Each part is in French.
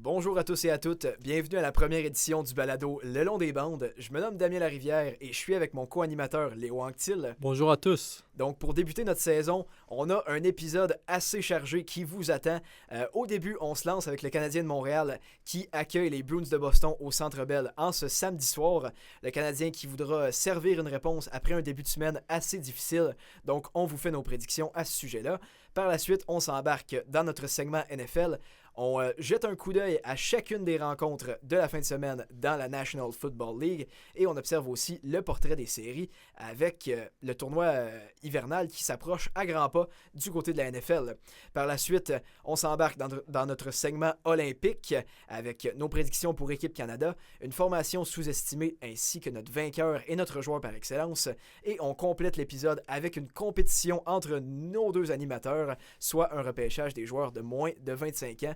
Bonjour à tous et à toutes, bienvenue à la première édition du balado Le long des bandes. Je me nomme Damien Larivière et je suis avec mon co-animateur Léo Anctil. Bonjour à tous. Donc pour débuter notre saison, on a un épisode assez chargé qui vous attend. Au début, on se lance avec le Canadien de Montréal qui accueille les Bruins de Boston au Centre Bell en ce samedi soir. Le Canadien qui voudra servir une réponse après un début de semaine assez difficile. Donc on vous fait nos prédictions à ce sujet-là. Par la suite, on s'embarque dans notre segment NFL. On jette un coup d'œil à chacune des rencontres de la fin de semaine dans la National Football League et on observe aussi le portrait des séries avec le tournoi hivernal qui s'approche à grands pas du côté de la NFL. Par la suite, on s'embarque dans notre segment olympique avec nos prédictions pour Équipe Canada, une formation sous-estimée ainsi que notre vainqueur et notre joueur par excellence. Et on complète l'épisode avec une compétition entre nos deux animateurs, soit un repêchage des joueurs de moins de 25 ans.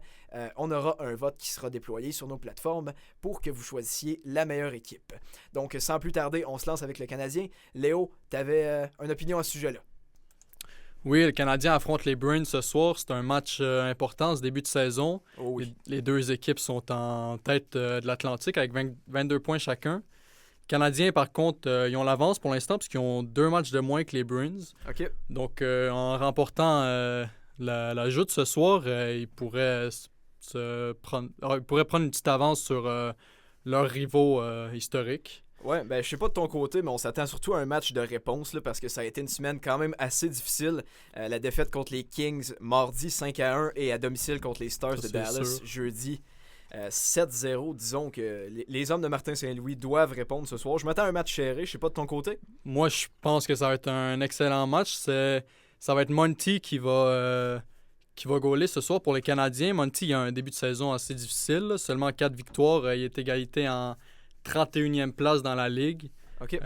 On aura un vote qui sera déployé sur nos plateformes pour que vous choisissiez la meilleure équipe. Donc, sans plus tarder, on se lance avec le Canadien. Léo, tu avais une opinion à ce sujet-là. Oui, le Canadien affronte les Bruins ce soir. C'est un match important, ce début de saison. Oh oui. Les deux équipes sont en tête de l'Atlantique avec 22 points chacun. Les Canadiens, par contre, ils ont l'avance pour l'instant parce qu'ils ont 2 matchs de moins que les Bruins. OK. Donc, en remportant la joute ce soir, ils pourraient prendre une petite avance sur leurs rivaux historiques. Ouais, ben je sais pas de ton côté, mais on s'attend surtout à un match de réponse là, parce que ça a été une semaine quand même assez difficile. La défaite contre les Kings mardi 5-1 et à domicile contre les Stars de Dallas jeudi 7-0. Disons que les hommes de Martin Saint-Louis doivent répondre ce soir. Je m'attends à un match serré, je sais pas de ton côté. Moi, je pense que ça va être un excellent match. Ça va être Monty qui va gauler ce soir pour les Canadiens. Monty a un début de saison assez difficile. Là. Seulement 4 victoires. Il est égalité en 31e place dans la Ligue. Okay.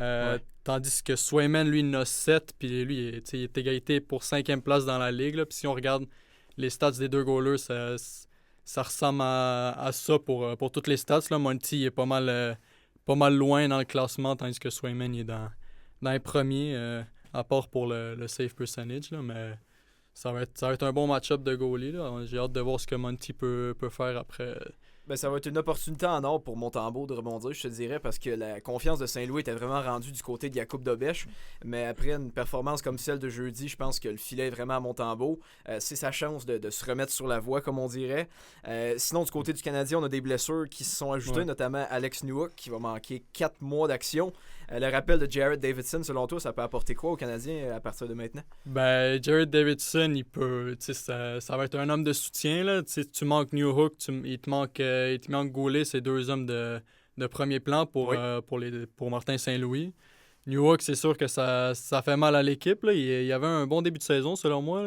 Tandis que Swayman, lui, il en a 7. Puis lui, il est égalité pour 5e place dans la Ligue. Là. Puis si on regarde les stats des deux goalers, ça ressemble à ça pour toutes les stats. Là. Monty est pas mal loin dans le classement, tandis que Swayman il est dans les premiers, à part pour le save percentage. Là. Mais ça va être un bon match-up de goalie. Là. J'ai hâte de voir ce que Monty peut faire après. Ben, ça va être une opportunité en or pour Montembeault de rebondir, je te dirais, parce que la confiance de Saint-Louis était vraiment rendue du côté de Jakub Dobeš. Mais après une performance comme celle de jeudi, je pense que le filet est vraiment à Montembeault. C'est sa chance de se remettre sur la voie, comme on dirait. Sinon, du côté du Canadien, on a des blessures qui se sont ajoutées, notamment Alex Newhook, qui va manquer 4 mois d'action. Le rappel de Jared Davidson, selon toi, ça peut apporter quoi aux Canadiens à partir de maintenant? Ben, Jared Davidson, il peut. Ça va être un homme de soutien. Là. Tu manques Newhook, il te manque Goulet, ces deux hommes de premier plan pour Martin Saint-Louis. Newhook, c'est sûr que ça fait mal à l'équipe. Là. Il y avait un bon début de saison, selon moi.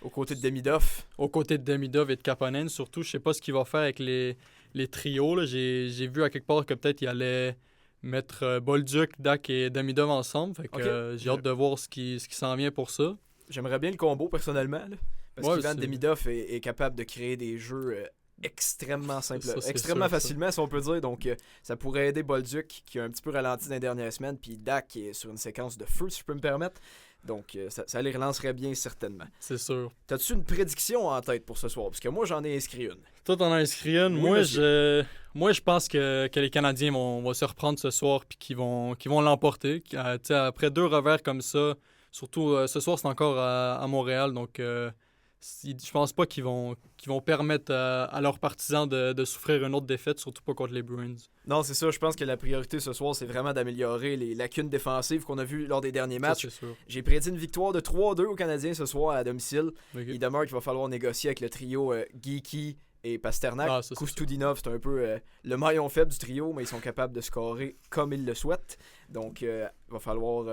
Aux côtés de Demidov. Aux côtés de Demidov et de Kapanen, surtout. Je sais pas ce qu'il va faire avec les trios. Là. J'ai vu à quelque part que peut-être il allait mettre Bolduc, Dak et Demidov ensemble. Fait que, j'ai hâte de voir ce qui s'en vient pour ça. J'aimerais bien le combo, personnellement. Là, parce qu'Ivan Demidov est capable de créer des jeux extrêmement simples, extrêmement facilement, si on peut dire. Donc, ça pourrait aider Bolduc, qui a un petit peu ralenti dans les dernières semaines, puis Dak, qui est sur une séquence de feu, si je peux me permettre. Donc, ça les relancerait bien, certainement. C'est sûr. T'as-tu une prédiction en tête pour ce soir? Parce que moi, j'en ai inscrit une. Toi, t'en as inscrit une. Oui, moi, je pense que les Canadiens vont se reprendre ce soir et qu'ils vont l'emporter. Après 2 revers comme ça, surtout ce soir, c'est encore à Montréal. Donc, je pense pas qu'ils vont permettre à leurs partisans de souffrir une autre défaite, surtout pas contre les Bruins. Non, c'est ça. Je pense que la priorité ce soir, c'est vraiment d'améliorer les lacunes défensives qu'on a vues lors des derniers matchs. Ça, c'est sûr. J'ai prédit une victoire de 3-2 aux Canadiens ce soir à domicile. Okay. Il demeure qu'il va falloir négocier avec le trio Geeky et Pasternak. Koustudinov, c'est un peu le maillon faible du trio, mais ils sont capables de scorer comme ils le souhaitent. Donc, il va falloir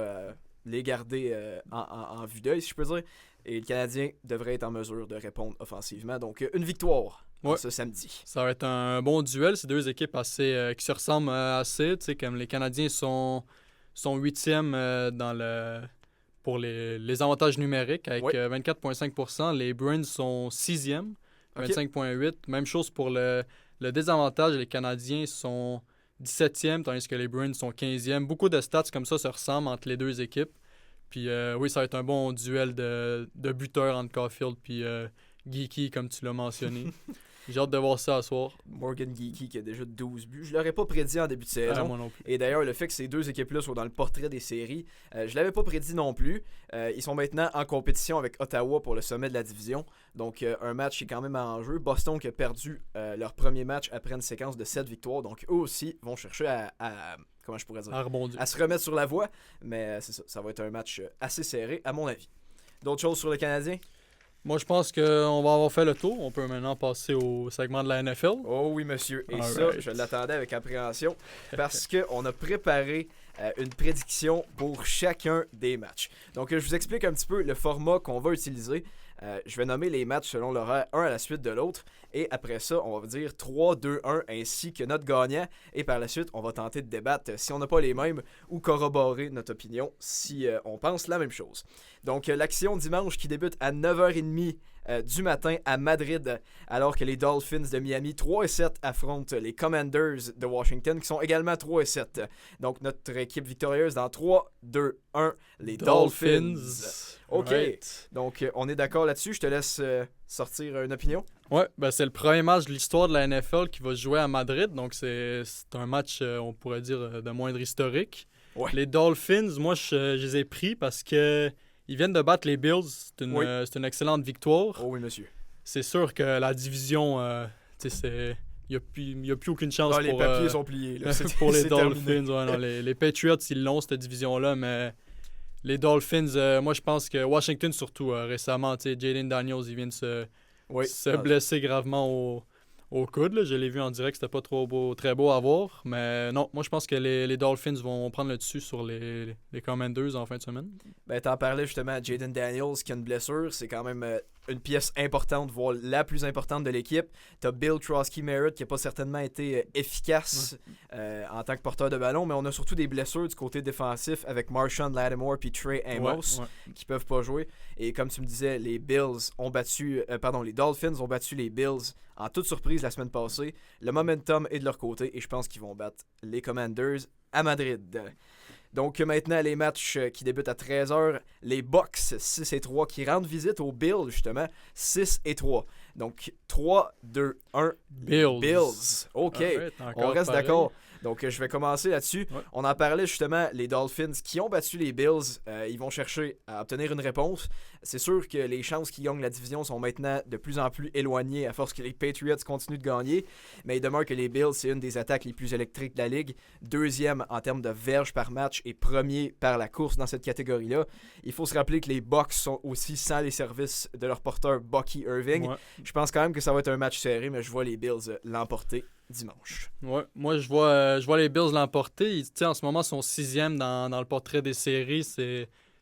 les garder en vue d'œil, si je peux dire. Et le Canadien devrait être en mesure de répondre offensivement. Donc, une victoire ce samedi. Ça va être un bon duel. C'est 2 équipes assez qui se ressemblent assez. Comme les Canadiens sont 8e pour les avantages numériques avec 24,5%. Les Bruins sont 6e, 25,8%. Même chose pour le désavantage. Les Canadiens sont 17e, tandis que les Bruins sont 15e. Beaucoup de stats comme ça se ressemblent entre les 2 équipes. Puis oui, ça va être un bon duel de buteurs entre Caulfield puis Geeky, comme tu l'as mentionné. J'ai hâte de voir ça à soir. Morgan Geeky qui a déjà 12 buts. Je l'aurais pas prédit en début de saison. Moi non plus. Et d'ailleurs, le fait que ces deux équipes-là soient dans le portrait des séries, je l'avais pas prédit non plus. Ils sont maintenant en compétition avec Ottawa pour le sommet de la division. Donc, un match qui est quand même en jeu. Boston qui a perdu leur premier match après une séquence de 7 victoires. Donc, eux aussi vont chercher à comment je pourrais dire, à se remettre sur la voie. Mais c'est ça, ça va être un match assez serré, à mon avis. D'autres choses sur le Canadien? Moi, je pense qu'on va avoir fait le tour. On peut maintenant passer au segment de la NFL. Oh oui, monsieur. Et All ça, right. je l'attendais avec appréhension parce qu'on a préparé une prédiction pour chacun des matchs. Donc, je vous explique un petit peu le format qu'on va utiliser. Je vais nommer les matchs selon l'horaire, un à la suite de l'autre. Et après ça, on va dire 3, 2, 1 ainsi que notre gagnant. Et par la suite, on va tenter de débattre si on n'a pas les mêmes ou corroborer notre opinion si on pense la même chose. Donc, l'action dimanche qui débute à 9h30 du matin à Madrid, alors que les Dolphins de Miami 3-7 affrontent les Commanders de Washington qui sont également 3-7. Donc, notre équipe victorieuse dans 3, 2, 1, les Dolphins. OK. Right. Donc, on est d'accord là-dessus. Je te laisse sortir une opinion. Ouais, ben c'est le premier match de l'histoire de la NFL qui va se jouer à Madrid. Donc, c'est un match, on pourrait dire, de moindre historique. Ouais. Les Dolphins, moi, je les ai pris parce que ils viennent de battre les Bills. C'est une excellente victoire. Oh oui, monsieur. C'est sûr que la division, tu sais, il n'y a plus aucune chance Ah, les pour, papiers sont pliés. Là. pour les c'est Dolphins. terminé. Ouais, non, les Patriots, ils l'ont, cette division-là, mais les Dolphins, moi, je pense que Washington, surtout récemment, tu sais, Jaden Daniels, il vient de se blesser gravement au coude. Là. Je l'ai vu en direct, c'était pas très beau à voir. Mais non, moi, je pense que les Dolphins vont prendre le dessus sur les Commanders en fin de semaine. Ben, t'en parlais justement à Jaden Daniels qui a une blessure. C'est quand même une pièce importante, voire la plus importante de l'équipe. T'as Bill Trosky-Merritt qui n'a pas certainement été efficace en tant que porteur de ballon, mais on a surtout des blessures du côté défensif avec Marshawn Lattimore puis Trey Amos qui peuvent pas jouer. Et comme tu me disais, les Dolphins ont battu les Bills en toute surprise la semaine passée. Le momentum est de leur côté et je pense qu'ils vont battre les Commanders à Madrid. Donc maintenant, les matchs qui débutent à 13h, les Bucks 6-3 qui rendent visite aux Bills, justement, 6-3. Donc 3, 2, 1, Bills. OK, right, on reste pareil. d'accord. Donc je vais commencer là-dessus. Ouais. On en parlait justement, les Dolphins qui ont battu les Bills, ils vont chercher à obtenir une réponse. C'est sûr que les chances qu'ils gagnent la division sont maintenant de plus en plus éloignées à force que les Patriots continuent de gagner. Mais il demeure que les Bills, c'est une des attaques les plus électriques de la ligue. Deuxième en termes de verges par match et premier par la course dans cette catégorie-là. Il faut se rappeler que les Bucks sont aussi sans les services de leur porteur Bucky Irving. Ouais. Je pense quand même que ça va être un match serré, mais je vois les Bills l'emporter dimanche. Ouais, moi, je vois les Bills l'emporter. En ce moment, ils sont 6e dans le portrait des séries.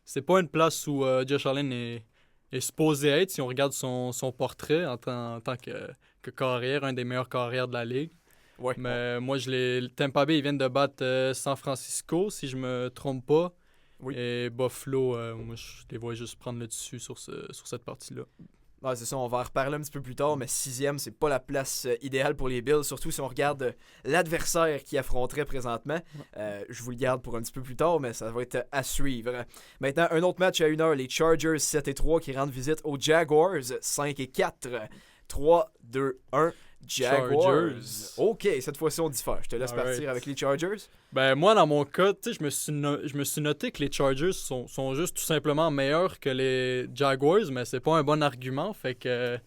C'est pas une place où Josh Allen est supposé être, si on regarde son portrait en tant que carrière, un des meilleurs carrières de la ligue. Ouais. Mais moi, Tampa Bay, ils viennent de battre San Francisco, si je me trompe pas. Oui. Et Buffalo, moi, je les vois juste prendre le dessus sur cette partie-là. Ouais, c'est ça, on va en reparler un petit peu plus tard, mais 6e, c'est pas la place idéale pour les Bills, surtout si on regarde l'adversaire qui affronterait présentement. Je vous le garde pour un petit peu plus tard, mais ça va être à suivre. Maintenant, un autre match à 1h, les Chargers 7-3 qui rendent visite aux Jaguars 5-4. 3, 2, 1, Jaguars. Chargers. OK, cette fois-ci on diffère. Je te laisse Alright. partir avec les Chargers. Ben moi, dans mon cas, tu sais, je me suis noté que les Chargers sont juste tout simplement meilleurs que les Jaguars, mais c'est pas un bon argument. Fait que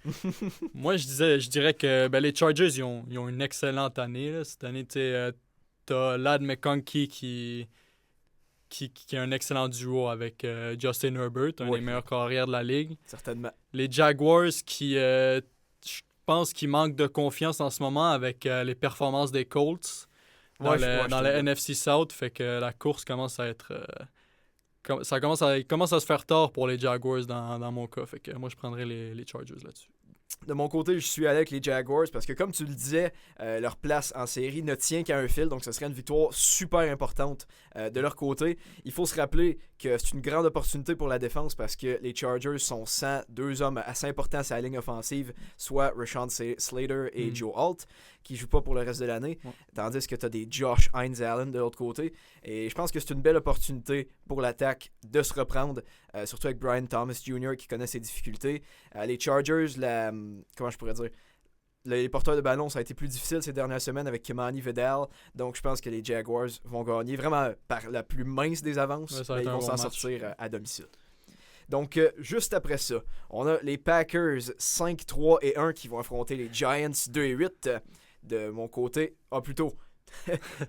moi, je dirais que les Chargers, ils ont une excellente année. Là. Cette année, tu sais, t'as Ladd McConkey qui a un excellent duo avec Justin Herbert, un des meilleurs carrières de la ligue. Certainement. Les Jaguars qui, je pense qu'ils manquent de confiance en ce moment avec les performances des Colts dans le NFC South. Fait que la course commence à être... ça commence à se faire tard pour les Jaguars dans mon cas. Fait que moi, je prendrais les Chargers là-dessus. De mon côté, je suis allé avec les Jaguars parce que, comme tu le disais, leur place en série ne tient qu'à un fil. Donc, ce serait une victoire super importante de leur côté. Il faut se rappeler que c'est une grande opportunité pour la défense parce que les Chargers sont sans deux hommes assez importants à sa ligne offensive, soit Rashawn Slater et Joe Alt, qui ne jouent pas pour le reste de l'année, tandis que tu as des Josh Hines-Allen de l'autre côté. Et je pense que c'est une belle opportunité pour l'attaque de se reprendre, surtout avec Brian Thomas Jr. qui connaît ses difficultés. Les Chargers, comment je pourrais dire, les porteurs de ballon, ça a été plus difficile ces dernières semaines avec Kimani Vidal. Donc, je pense que les Jaguars vont gagner vraiment par la plus mince des avances. Mais ils vont s'en sortir à domicile. Donc, juste après ça, on a les Packers 5-3-1 qui vont affronter les Giants 2-8. De mon côté, plutôt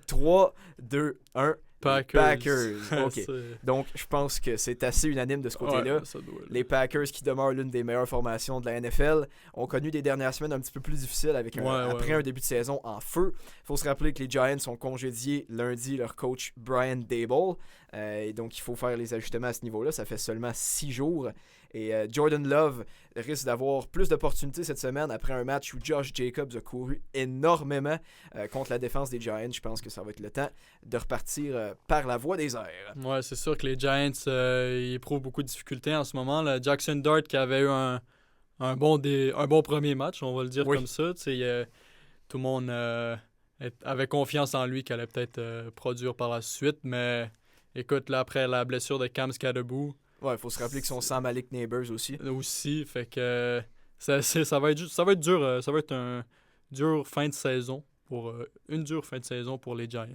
3-2-1. Packers. OK. Donc, je pense que c'est assez unanime de ce côté-là. Les Packers, qui demeurent l'une des meilleures formations de la NFL, ont connu des dernières semaines un petit peu plus difficiles après un début de saison en feu. Il faut se rappeler que les Giants ont congédié lundi leur coach Brian Daboll. Et donc, il faut faire les ajustements à ce niveau-là. Ça fait seulement 6 jours. Et Jordan Love risque d'avoir plus d'opportunités cette semaine après un match où Josh Jacobs a couru énormément contre la défense des Giants. Je pense que ça va être le temps de repartir par la voie des airs. Ouais, c'est sûr que les Giants ils éprouvent beaucoup de difficultés en ce moment. Là, Jackson Dart qui avait eu un bon premier match, on va le dire comme ça. Tout le monde avait confiance en lui qu'il allait peut-être produire par la suite. Mais écoute, là, après la blessure de Cam Skattebo, il faut se rappeler qu'ils sont sans Malik Neighbors aussi. Fait que ça va être dur. Ça va être une dure fin de saison pour les Giants.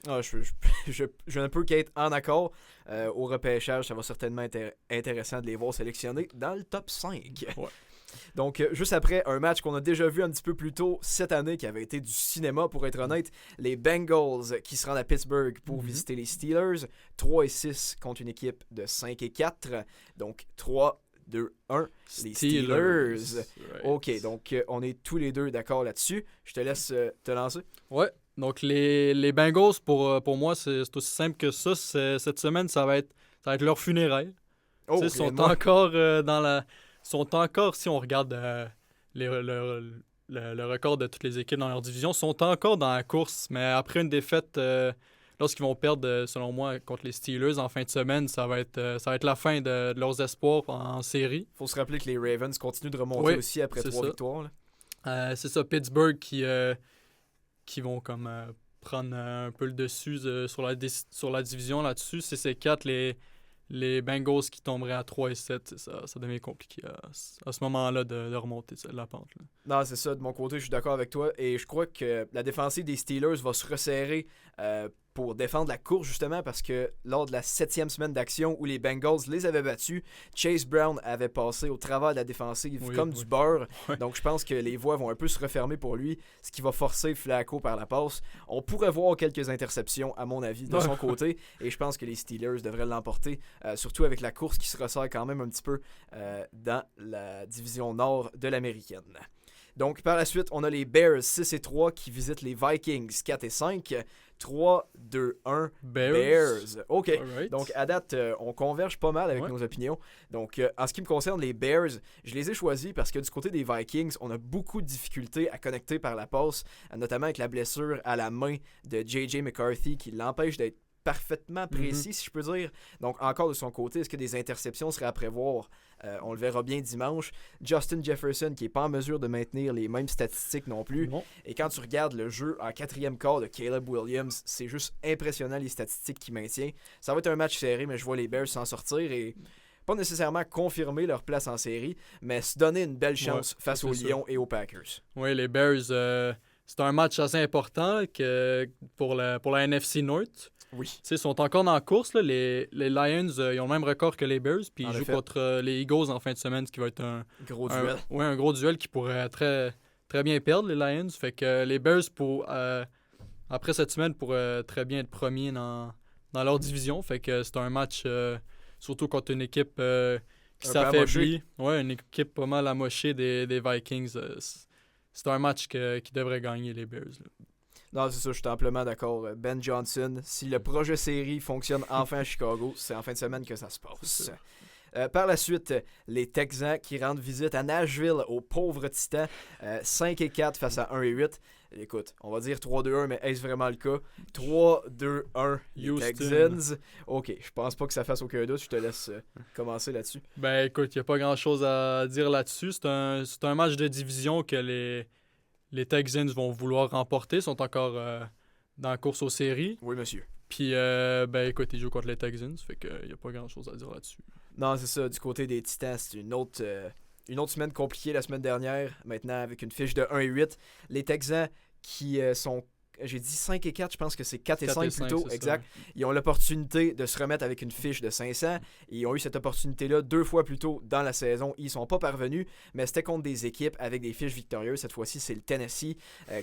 Je ne peux qu'être en accord. Au repêchage, ça va certainement être intéressant de les voir sélectionnés dans le top 5. Ouais. Donc, juste après un match qu'on a déjà vu un petit peu plus tôt cette année, qui avait été du cinéma pour être honnête, les Bengals qui se rendent à Pittsburgh pour visiter les Steelers, 3-6 contre une équipe de 5-4, donc 3-2-1, les Steelers. Right. OK, donc on est tous les deux d'accord là-dessus. Je te laisse te lancer. Ouais, donc les Bengals, pour moi, c'est aussi simple que ça. Cette semaine, ça va être leur funérailles. Ils sont encore sont encore, si on regarde le record de toutes les équipes dans leur division, sont encore dans la course. Mais après une défaite, lorsqu'ils vont perdre, selon moi, contre les Steelers en fin de semaine, ça va être la fin de leurs espoirs en série. Il faut se rappeler que les Ravens continuent de remonter aussi après 3 victoires. C'est ça, Pittsburgh qui vont comme prendre un peu le dessus sur la division là-dessus. C'est ces 4, les Bengals qui tomberaient à 3-7, ça devient compliqué à ce moment-là de remonter la pente. Là. Non, c'est ça. De mon côté, je suis d'accord avec toi. Et je crois que la défensive des Steelers va se resserrer pour défendre la course, justement, parce que lors de la 7e semaine d'action où les Bengals les avaient battus, Chase Brown avait passé au travers de la défensive du beurre. Ouais. Donc, je pense que les voies vont un peu se refermer pour lui, ce qui va forcer Flacco par la passe. On pourrait voir quelques interceptions, à mon avis, de son côté. Et je pense que les Steelers devraient l'emporter, surtout avec la course qui se resserre quand même un petit peu dans la division nord de l'américaine. Donc, par la suite, on a les Bears 6-3 qui visitent les Vikings 4-5. 3-2-1 Bears. OK. Right. Donc, à date, on converge pas mal avec nos opinions. Donc, en ce qui me concerne, les Bears, je les ai choisis parce que du côté des Vikings, on a beaucoup de difficultés à connecter par la passe, notamment avec la blessure à la main de J.J. McCarthy qui l'empêche d'être parfaitement précis, si je peux dire. Donc, encore de son côté, est-ce que des interceptions seraient à prévoir? On le verra bien dimanche. Justin Jefferson qui n'est pas en mesure de maintenir les mêmes statistiques non plus. Non. Et quand tu regardes le jeu en 4e quart de Caleb Williams, c'est juste impressionnant les statistiques qu'il maintient. Ça va être un match serré, mais je vois les Bears s'en sortir et pas nécessairement confirmer leur place en série, mais se donner une belle chance face aux Lions et aux Packers. Oui, les Bears, c'est un match assez important pour la NFC North. Oui. Ils sont encore dans la course. Là. Les Lions, ils ont le même record que les Bears. Puis ils jouent contre les Eagles en fin de semaine, ce qui va être un gros duel. Un gros duel qui pourrait très, très bien perdre, les Lions. Fait que les Bears, après cette semaine, pourraient très bien être premiers dans leur division. Fait que c'est un match, surtout contre une équipe qui s'affaiblit. Ouais, une équipe pas mal amochée des Vikings. C'est un match qui devrait gagner les Bears. Là. Non, c'est ça, je suis amplement d'accord. Ben Johnson, si le projet série fonctionne enfin à Chicago, c'est en fin de semaine que ça se passe. Par la suite, les Texans qui rendent visite à Nashville aux pauvres Titans, 5-4 face à 1-8. Écoute, on va dire 3-2-1, mais est-ce vraiment le cas? 3-2-1, les Texans. OK, je pense pas que ça fasse aucun doute. Je te laisse commencer là-dessus. Ben écoute, il n'y a pas grand-chose à dire là-dessus. C'est un match de division que les Texans vont vouloir remporter. Ils sont encore dans la course aux séries. Oui, monsieur. Puis, écoute, ils jouent contre les Texans. Fait qu'il n'y a pas grand-chose à dire là-dessus. Non, c'est ça. Du côté des Titans, c'est une autre une autre semaine compliquée la semaine dernière, maintenant avec une fiche de 1-8. Les Texans qui sont, j'ai dit 5-4, je pense que c'est 4-5 plutôt, exact. Ça. Ils ont l'opportunité de se remettre avec une fiche de 500. Ils ont eu cette opportunité-là 2 fois plus tôt dans la saison. Ils ne sont pas parvenus, mais c'était contre des équipes avec des fiches victorieuses. Cette fois-ci, c'est le Tennessee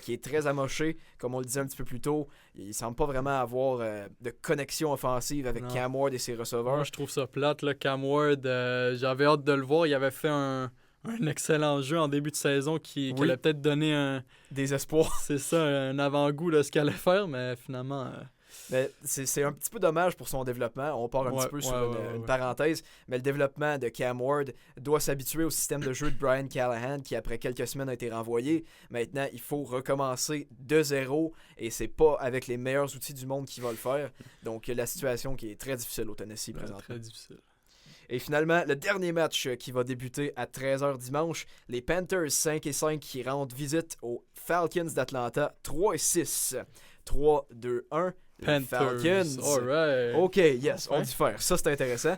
qui est très amoché. Comme on le disait un petit peu plus tôt, il ne semble pas vraiment avoir de connexion offensive avec Cam Ward et ses receveurs. Moi, je trouve ça plate. Là. Cam Ward, j'avais hâte de le voir. Il avait fait un excellent jeu en début de saison qui allait peut-être donner des espoirs. C'est ça, un avant-goût de ce qu'il allait faire, mais finalement... Mais c'est un petit peu dommage pour son développement. On part un petit peu sur une parenthèse, mais le développement de Cam Ward doit s'habituer au système de jeu de Brian Callahan qui, après quelques semaines, a été renvoyé. Maintenant, il faut recommencer de zéro et c'est pas avec les meilleurs outils du monde qu'il va le faire. Donc, la situation qui est très difficile au Tennessee présentement. Très difficile. Et finalement, le dernier match qui va débuter à 13h dimanche, les Panthers 5-5 qui rendent visite aux Falcons d'Atlanta 3-6. 3-2-1. Panthers. Falcons. Alright. OK, yes, on dit faire. Ça, c'est intéressant.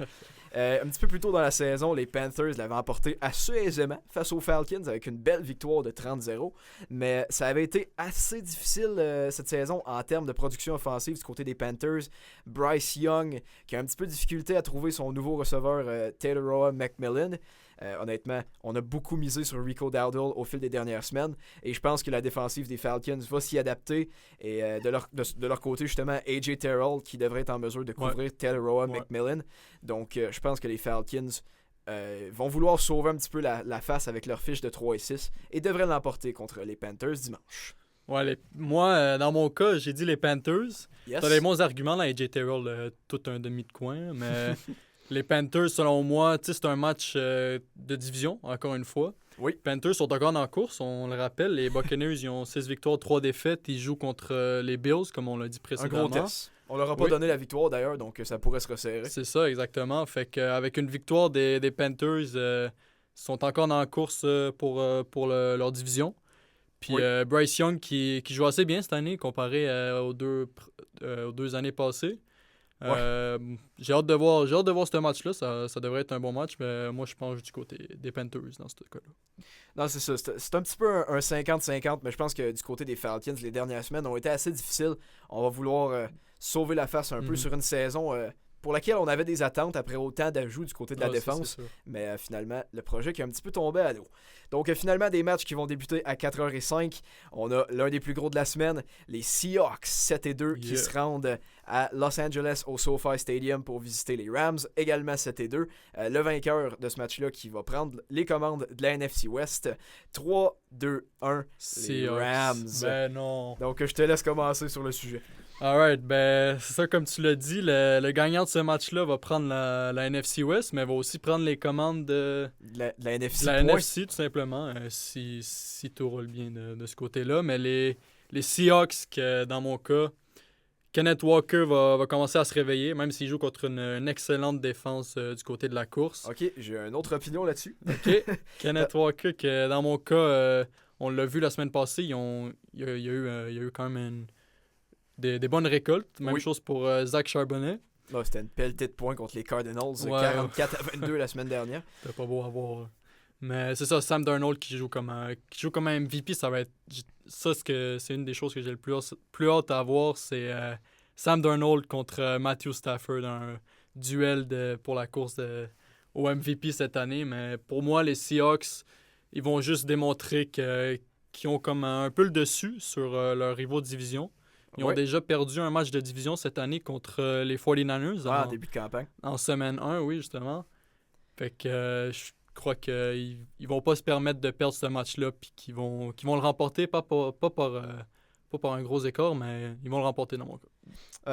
Un petit peu plus tôt dans la saison, les Panthers l'avaient emporté assez aisément face aux Falcons avec une belle victoire de 30-0. Mais ça avait été assez difficile cette saison en termes de production offensive du côté des Panthers. Bryce Young qui a un petit peu de difficulté à trouver son nouveau receveur Taylor McMillan. Honnêtement, on a beaucoup misé sur Rico Dowdle au fil des dernières semaines et je pense que la défensive des Falcons va s'y adapter et de leur côté justement AJ Terrell qui devrait être en mesure de couvrir Taylor McMillan. Donc je pense que les Falcons vont vouloir sauver un petit peu la face avec leur fiche de 3-6 et devraient l'emporter contre les Panthers dimanche. Ouais, moi, dans mon cas, j'ai dit les Panthers. Yes. T'as des bons arguments, là, AJ Terrell, tout un demi de coin, mais... Les Panthers, selon moi, c'est un match de division, encore une fois. Oui. Les Panthers sont encore en course, on le rappelle. Les Buccaneers, ils ont 6 victoires, 3 défaites. Ils jouent contre les Bills, comme on l'a dit précédemment. Un gros test. On leur a pas donné la victoire, d'ailleurs, donc ça pourrait se resserrer. C'est ça, exactement. Fait qu'avec une victoire des Panthers, ils sont encore en course pour leur division. Puis Bryce Young, qui joue assez bien cette année, comparé aux deux années passées. J'ai hâte de voir ce match-là. Ça devrait être un bon match, mais moi, je pense du côté des Panthers dans ce cas-là. Non, c'est ça. C'est un petit peu un 50-50, mais je pense que du côté des Falcons, les dernières semaines ont été assez difficiles. On va vouloir sauver la face un peu sur une saison pour laquelle on avait des attentes après autant d'ajouts du côté de la défense. Mais finalement, le projet qui est un petit peu tombé à l'eau. Donc finalement, des matchs qui vont débuter à 4h05. On a l'un des plus gros de la semaine, les Seahawks 7-2 qui se rendent à Los Angeles au SoFi Stadium pour visiter les Rams, également 7-2. Le vainqueur de ce match-là qui va prendre les commandes de la NFC West, 3-2-1, les Rams. Ben non. Donc je te laisse commencer sur le sujet. Alright, ben c'est ça comme tu l'as dit, le gagnant de ce match-là va prendre la NFC West, mais va aussi prendre les commandes de la NFC. La NFC tout simplement, si tout roule bien de ce côté-là. Mais les Seahawks, que dans mon cas, Kenneth Walker va commencer à se réveiller, même s'il joue contre une excellente défense du côté de la course. Ok, j'ai une autre opinion là-dessus. Ok, Kenneth Walker, que dans mon cas, on l'a vu la semaine passée, il y a eu quand même des bonnes récoltes. Même chose pour Zach Charbonnet. Là, c'était une pelletée de points contre les Cardinals, 44-22 la semaine dernière. C'était pas beau à voir. Mais c'est ça, Sam Darnold qui joue comme un MVP, ça va être... Ça, c'est une des choses que j'ai le plus hâte à voir, c'est Sam Darnold contre Matthew Stafford, un duel pour la course au MVP cette année. Mais pour moi, les Seahawks, ils vont juste démontrer qu'ils ont comme un peu le dessus sur leurs rivaux de division. Ils ont déjà perdu un match de division cette année contre les 49ers. En début de campagne. En semaine 1, oui, justement. Fait que je crois qu'ils vont pas se permettre de perdre ce match-là puis qu'ils vont le remporter, pas par un gros écart, mais ils vont le remporter dans mon cas.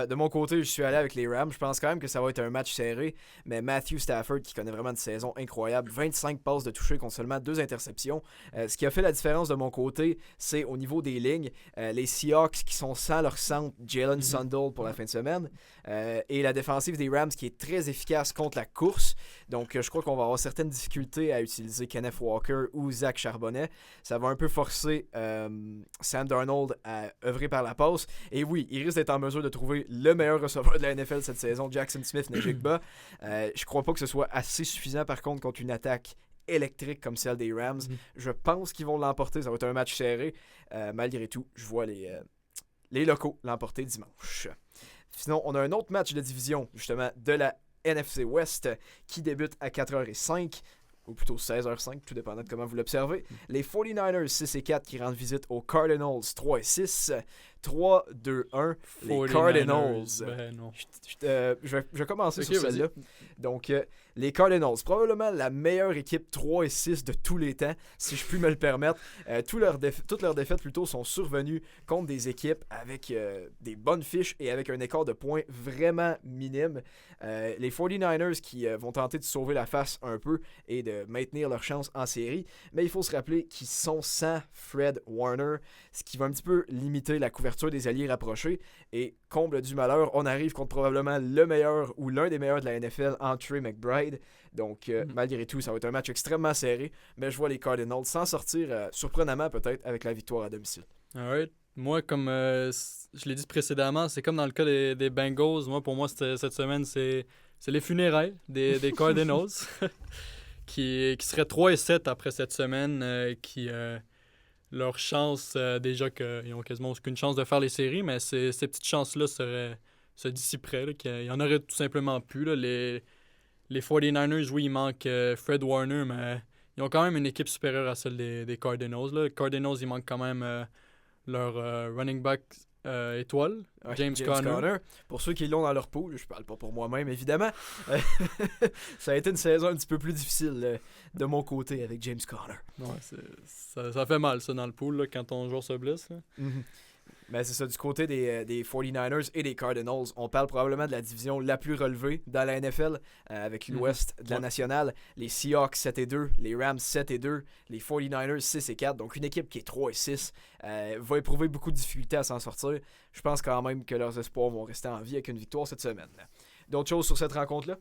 De mon côté, je suis allé avec les Rams. Je pense quand même que ça va être un match serré, mais Matthew Stafford, qui connaît vraiment une saison incroyable, 25 passes de toucher contre seulement 2 interceptions. Ce qui a fait la différence de mon côté, c'est au niveau des lignes. Les Seahawks qui sont sans leur centre Jalen Sundle pour la fin de semaine, et la défensive des Rams qui est très efficace contre la course. Donc je crois qu'on va avoir certaines difficultés à utiliser Kenneth Walker ou Zach Charbonnet. Ça va un peu forcer Sam Darnold à œuvrer par la passe. Et oui, il risque d'être en mesure de trouver le meilleur receveur de la NFL cette saison, Jackson Smith-Njigba. Je crois pas que ce soit assez suffisant par contre une attaque électrique comme celle des Rams. Je pense qu'ils vont l'emporter. Ça va être un match serré. Malgré tout, je vois les locaux l'emporter dimanche. Sinon, on a un autre match de division, justement, de la NFC West qui débute à 4h05. Ou plutôt 16h05, tout dépendant de comment vous l'observez. Les 49ers 6-4 qui rendent visite aux Cardinals 3-6. 3-2-1, les Cardinals. Ben non. Je vais commencer sur celle-là. Donc, les Cardinals, probablement la meilleure équipe 3-6 de tous les temps, si je puis me le permettre. Toutes leurs défaites plutôt sont survenues contre des équipes avec des bonnes fiches et avec un écart de points vraiment minime. Les 49ers qui vont tenter de sauver la face un peu et de maintenir leur chance en série, mais il faut se rappeler qu'ils sont sans Fred Warner, ce qui va un petit peu limiter la couverture des alliés rapprochés. Et comble du malheur, on arrive contre probablement le meilleur ou l'un des meilleurs de la NFL en Trey McBride. Donc, malgré tout, ça va être un match extrêmement serré, mais je vois les Cardinals s'en sortir surprenamment peut-être avec la victoire à domicile. Alright. Moi, comme je l'ai dit précédemment, c'est comme dans le cas des Bengals. Moi, pour moi, cette semaine, c'est les funérailles des Cardinals qui seraient 3-7 après cette semaine, leur chance, déjà qu'ils n'ont quasiment aucune chance de faire les séries, mais ces petites chances-là se dissiperaient. Là, qu'il y en aurait tout simplement plus. Là. Les 49ers, oui, il manque Fred Warner, mais ils ont quand même une équipe supérieure à celle des Cardinals. Là. Les Cardinals, il manque quand même leur running back étoile, James Conner. Pour ceux qui l'ont dans leur pool, je parle pas pour moi-même, évidemment. Ça a été une saison un petit peu plus difficile de mon côté avec James Conner. Ouais, ça fait mal, ça, dans le pool, là, quand ton joueur se blesse. Mm-hmm. Mais c'est ça, du côté des 49ers et des Cardinals, on parle probablement de la division la plus relevée dans la NFL, avec l'ouest de la nationale. Les Seahawks 7-2, les Rams 7-2, les 49ers 6-4. Donc une équipe qui est 3-6 va éprouver beaucoup de difficultés à s'en sortir. Je pense quand même que leurs espoirs vont rester en vie avec une victoire cette semaine. D'autres choses sur cette rencontre-là?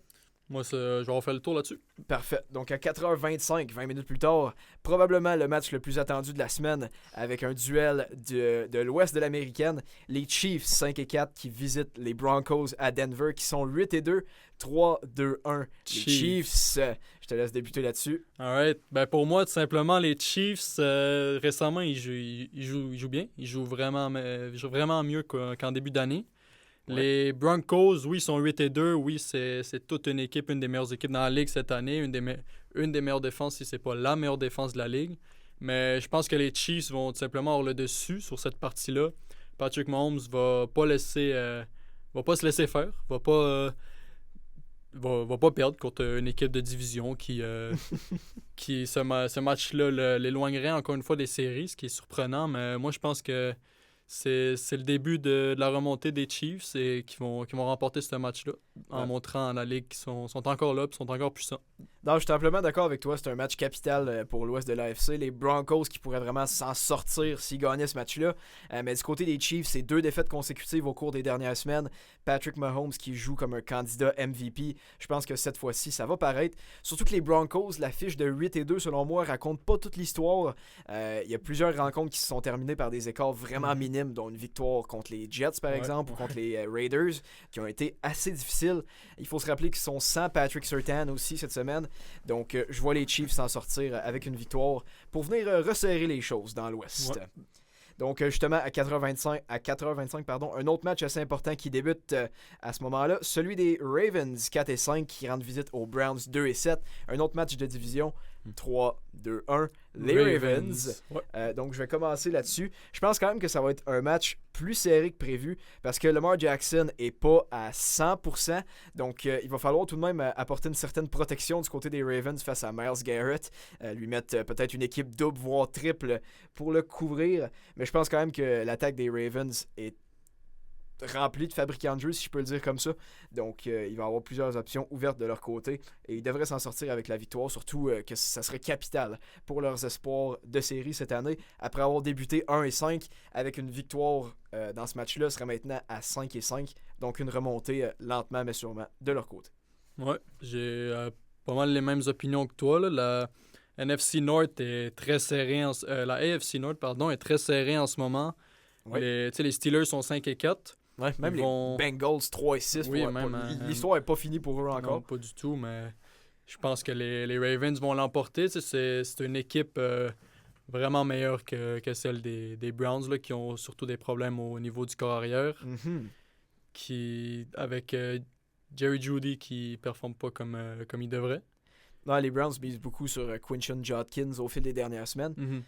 Moi, je vais refaire le tour là-dessus. Parfait. Donc à 4h25, 20 minutes plus tard, probablement le match le plus attendu de la semaine avec un duel de l'ouest de l'américaine. Les Chiefs 5-4 qui visitent les Broncos à Denver qui sont 8-2, 3-2-1. Les Chiefs, je te laisse débuter là-dessus. Alright. Ben pour moi, tout simplement, les Chiefs, récemment, ils jouent bien. Ils jouent vraiment mieux qu'en début d'année. Ouais. Les Broncos, oui, sont 8-2. Oui, c'est toute une équipe, une des meilleures équipes dans la Ligue cette année. Une des meilleures défenses, si c'est pas la meilleure défense de la Ligue. Mais je pense que les Chiefs vont tout simplement avoir le dessus sur cette partie-là. Patrick Mahomes va pas se laisser faire. Va pas perdre contre une équipe de division qui ce match-là l'éloignerait encore une fois des séries, ce qui est surprenant. Mais moi, je pense que c'est le début de la remontée des Chiefs et qui vont remporter ce match-là en montrant à la Ligue qu'ils sont encore là et sont encore puissants. Non, je suis amplement d'accord avec toi. C'est un match capital pour l'ouest de l'AFC. Les Broncos qui pourraient vraiment s'en sortir s'ils gagnaient ce match-là. Mais du côté des Chiefs, c'est 2 défaites consécutives au cours des dernières semaines. Patrick Mahomes qui joue comme un candidat MVP. Je pense que cette fois-ci, ça va paraître. Surtout que les Broncos, la fiche de 8-2, selon moi, raconte pas toute l'histoire. Il y a plusieurs rencontres qui se sont terminées par des écarts vraiment minimes, dont une victoire contre les Jets, par exemple, ou contre les Raiders, qui ont été assez difficiles. Il faut se rappeler qu'ils sont sans Patrick Surtain aussi cette semaine. Donc, je vois les Chiefs s'en sortir avec une victoire pour venir resserrer les choses dans l'Ouest. Ouais. Donc, justement, à 4h25, un autre match assez important qui débute à ce moment-là, celui des Ravens 4-5 qui rendent visite aux Browns 2-7. Un autre match de division, 3-2-1, les Ravens. Ouais. Donc, je vais commencer là-dessus. Je pense quand même que ça va être un match plus serré que prévu parce que Lamar Jackson n'est pas à 100%. Donc, il va falloir tout de même apporter une certaine protection du côté des Ravens face à Myles Garrett. Lui mettre peut-être une équipe double, voire triple pour le couvrir. Mais je pense quand même que l'attaque des Ravens est rempli de fabricants de jeux, si je peux le dire comme ça. Donc, il va y avoir plusieurs options ouvertes de leur côté et ils devraient s'en sortir avec la victoire, surtout que ça serait capital pour leurs espoirs de série cette année. Après avoir débuté 1-5 avec une victoire dans ce match-là, serait maintenant à 5-5. Donc, une remontée lentement mais sûrement de leur côté. Ouais, j'ai pas mal les mêmes opinions que toi. Là. La NFC North est très serrée, la AFC North, est très serrée en ce moment. Ouais. Les Steelers sont 5-4. Ouais, même les Bengals 3-6. Oui, l'histoire n'est pas finie pour eux encore. Non, pas du tout, mais je pense que les Ravens vont l'emporter. C'est une équipe vraiment meilleure que celle des Browns, là, qui ont surtout des problèmes au niveau du corps arrière, avec Jerry Jeudy qui ne performe pas comme il devrait. Non, les Browns misent beaucoup sur Quinshon Judkins au fil des dernières semaines.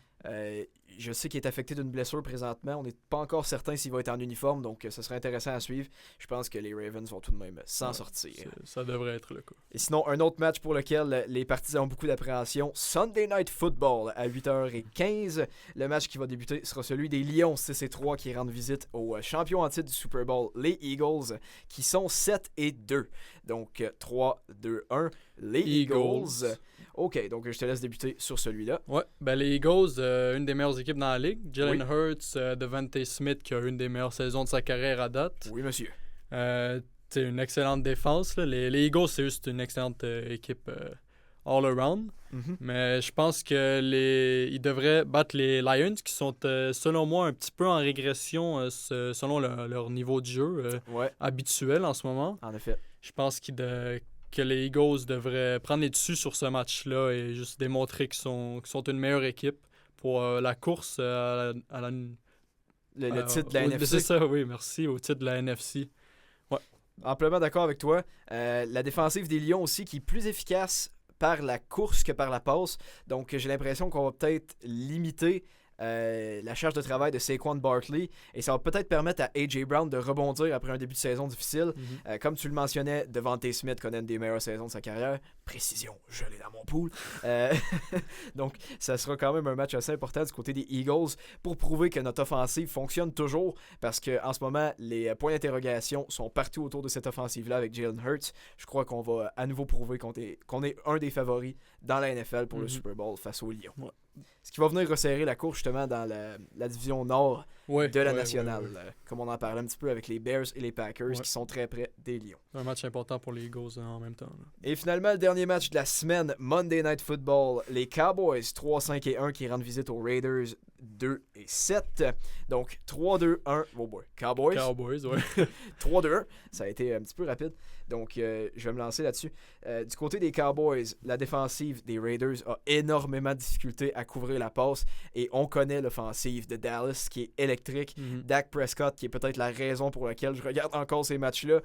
Je sais qu'il est affecté d'une blessure présentement. On n'est pas encore certain s'il va être en uniforme, donc ça serait intéressant à suivre. Je pense que les Ravens vont tout de même s'en sortir. Ça devrait être le cas. Et sinon, un autre match pour lequel les partisans ont beaucoup d'appréhension, Sunday Night Football à 8h15. Le match qui va débuter sera celui des Lions 6-3 qui rendent visite aux champions en titre du Super Bowl, les Eagles, qui sont 7-2. Donc 3-2-1, les Eagles. OK, donc je te laisse débuter sur celui-là. Ouais, les Eagles, une des meilleures équipes dans la ligue. Jalen Hurts, Devontae Smith qui a une des meilleures saisons de sa carrière à date. Oui, monsieur. C'est une excellente défense. Là. Les Eagles, c'est juste une excellente équipe all-around. Mais je pense qu'ils devraient battre les Lions qui sont, selon moi, un petit peu en régression selon leur niveau de jeu habituel en ce moment. En effet. Je pense que les Eagles devraient prendre les dessus sur ce match-là et juste démontrer qu'ils sont une meilleure équipe pour la course à la... Le titre de la NFC. C'est ça, oui, merci, au titre de la NFC. Ouais. Amplement d'accord avec toi. La défensive des Lions aussi qui est plus efficace par la course que par la passe. Donc j'ai l'impression qu'on va peut-être limiter la charge de travail de Saquon Barkley et ça va peut-être permettre à A.J. Brown de rebondir après un début de saison difficile. Comme tu le mentionnais, Devontae Smith connaît une des meilleures saisons de sa carrière. Précision, je l'ai dans mon pool. Donc ça sera quand même un match assez important du côté des Eagles pour prouver que notre offensive fonctionne toujours parce qu'en ce moment, les points d'interrogation sont partout autour de cette offensive-là avec Jalen Hurts. Je crois qu'on va à nouveau prouver qu'on est un des favoris dans la NFL pour le Super Bowl face aux Lions. Ouais. Ce qui va venir resserrer la course justement dans la division nord de la nationale. Comme on en parlait un petit peu avec les Bears et les Packers qui sont très près des Lions. Un match important pour les Eagles en même temps. Là. Et finalement, le dernier match de la semaine, Monday Night Football. Les Cowboys 3-5-1 qui rendent visite aux Raiders 2-7. Donc 3-2-1. Oh boy. Cowboys, ouais. 3-2-1. Ça a été un petit peu rapide. Donc je vais me lancer là-dessus. Du côté des Cowboys, la défensive des Raiders a énormément de difficultés à couvrir la passe. Et on connaît l'offensive de Dallas qui est électrique. Dak Prescott qui est peut-être la raison pour laquelle je regarde encore ces matchs-là.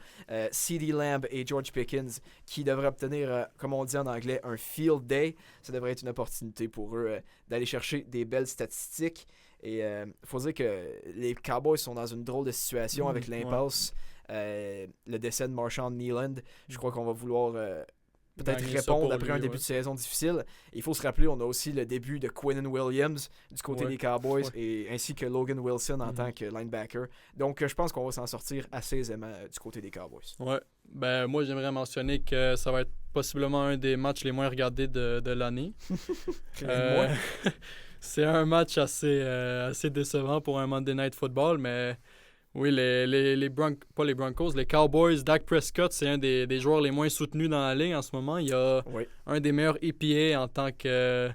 CeeDee Lamb et George Pickens qui devraient obtenir, comme on dit en anglais, un field day. Ça devrait être une opportunité pour eux d'aller chercher des belles statistiques. Et il faut dire que les Cowboys sont dans une drôle de situation avec l'impasse. Le décès de Marshawn Kneyland. Je crois qu'on va vouloir peut-être répondre après un début de saison difficile. Et il faut se rappeler, on a aussi le début de Quinnen Williams du côté des Cowboys et ainsi que Logan Wilson en tant que linebacker. Donc je pense qu'on va s'en sortir assez aisément du côté des Cowboys. Ouais. Moi j'aimerais mentionner que ça va être possiblement un des matchs les moins regardés de l'année. C'est un match assez décevant pour un Monday Night Football, mais oui, pas les Broncos, les Cowboys, Dak Prescott, c'est un des joueurs les moins soutenus dans la ligue en ce moment. Il y a un des meilleurs EPA en tant que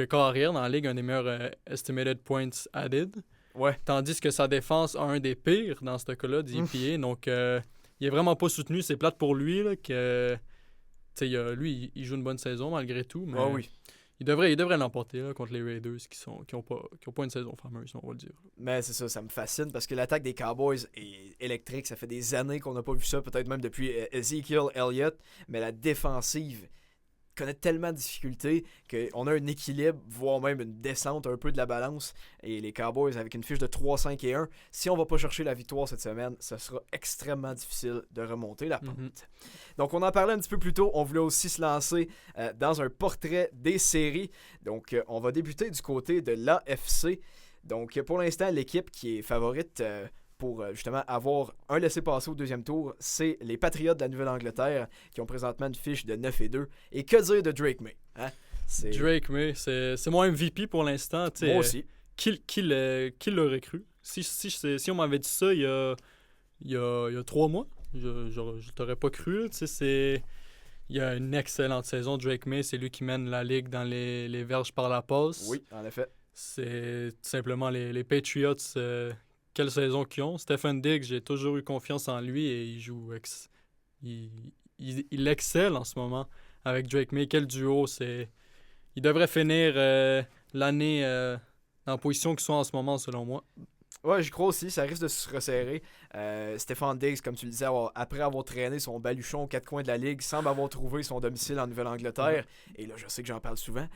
corps arrière dans la ligue, un des meilleurs Estimated Points Added. Ouais. Tandis que sa défense a un des pires dans ce cas-là du EPA. Donc, il est vraiment pas soutenu. C'est plate pour lui. Là, lui, il joue une bonne saison malgré tout. Mais il devrait l'emporter là, contre les Raiders qui ont pas une saison fameuse, on va le dire. Mais c'est ça me fascine parce que l'attaque des Cowboys est électrique. Ça fait des années qu'on n'a pas vu ça, peut-être même depuis Ezekiel Elliott. Mais la défensive connaît tellement de difficultés qu'on a un équilibre, voire même une descente un peu de la balance. Et les Cowboys, avec une fiche de 3-5-1, si on ne va pas chercher la victoire cette semaine, ça sera extrêmement difficile de remonter la pente. Donc, on en parlait un petit peu plus tôt. On voulait aussi se lancer dans un portrait des séries. Donc, on va débuter du côté de l'AFC. Donc, pour l'instant, l'équipe qui est favorite pour justement avoir un laissez-passer au deuxième tour, c'est les Patriots de la Nouvelle-Angleterre qui ont présentement une fiche de 9-2. Et que dire de Drake May? Hein? Drake May, c'est mon MVP pour l'instant. Moi aussi. Qui l'aurait cru? Si on m'avait dit ça il y a 3 mois, je t'aurais pas cru. Il y a une excellente saison. Drake May, c'est lui qui mène la ligue dans les verges par la passe. Oui, en effet. C'est tout simplement les Patriots... quelle saison qu'ils ont. Stephen Diggs, j'ai toujours eu confiance en lui et il joue il excelle en ce moment avec Drake May. Quel duo, il devrait finir l'année dans la position qu'ils sont en ce moment, selon moi. Ouais, je crois aussi, ça risque de se resserrer. Stefan Diggs, comme tu le disais, après avoir traîné son baluchon aux quatre coins de la ligue, semble avoir trouvé son domicile en Nouvelle-Angleterre. Et là, je sais que j'en parle souvent,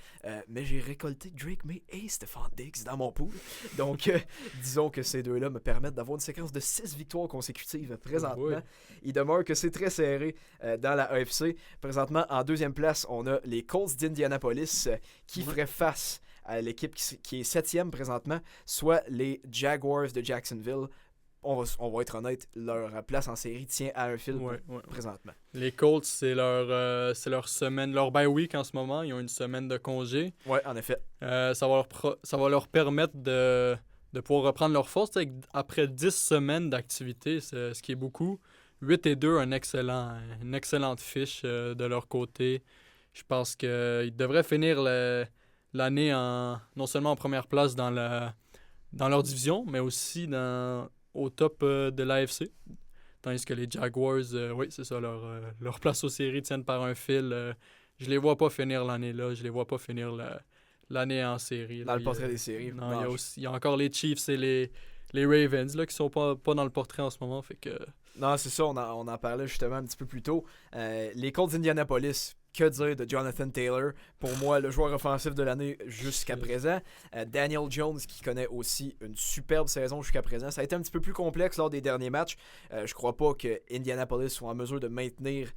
mais j'ai récolté Drake May et Stefan Diggs dans mon pool. Donc, disons que ces deux-là me permettent d'avoir une séquence de 6 victoires consécutives présentement. Oui. Il demeure que c'est très serré dans la AFC. Présentement, en deuxième place, on a les Colts d'Indianapolis qui feraient face à l'équipe qui est 7e présentement, soit les Jaguars de Jacksonville. On va être honnête, leur place en série tient à un fil présentement. Les Colts, c'est leur semaine, leur bye week en ce moment. Ils ont une semaine de congé. Oui, en effet. Ça va leur permettre de pouvoir reprendre leur force après 10 semaines d'activité, ce qui est beaucoup. 8-2, une excellente fiche de leur côté. Je pense qu'ils devraient finir l'année non seulement en première place dans leur division, mais aussi au top de l'AFC. Tandis que les Jaguars, oui, c'est ça, leur place aux séries tiennent par un fil. Je les vois pas finir l'année là. Je les vois pas finir l'année en série. Dans le portrait des séries. Non, il y a encore les Chiefs et les Ravens là, qui sont pas dans le portrait en ce moment. Fait que... Non, c'est ça, on en parlait justement un petit peu plus tôt. Les Colts d'Indianapolis, que dire de Jonathan Taylor? Pour moi, le joueur offensif de l'année jusqu'à présent. Daniel Jones, qui connaît aussi une superbe saison jusqu'à présent. Ça a été un petit peu plus complexe lors des derniers matchs. Je crois pas que Indianapolis soit en mesure de maintenir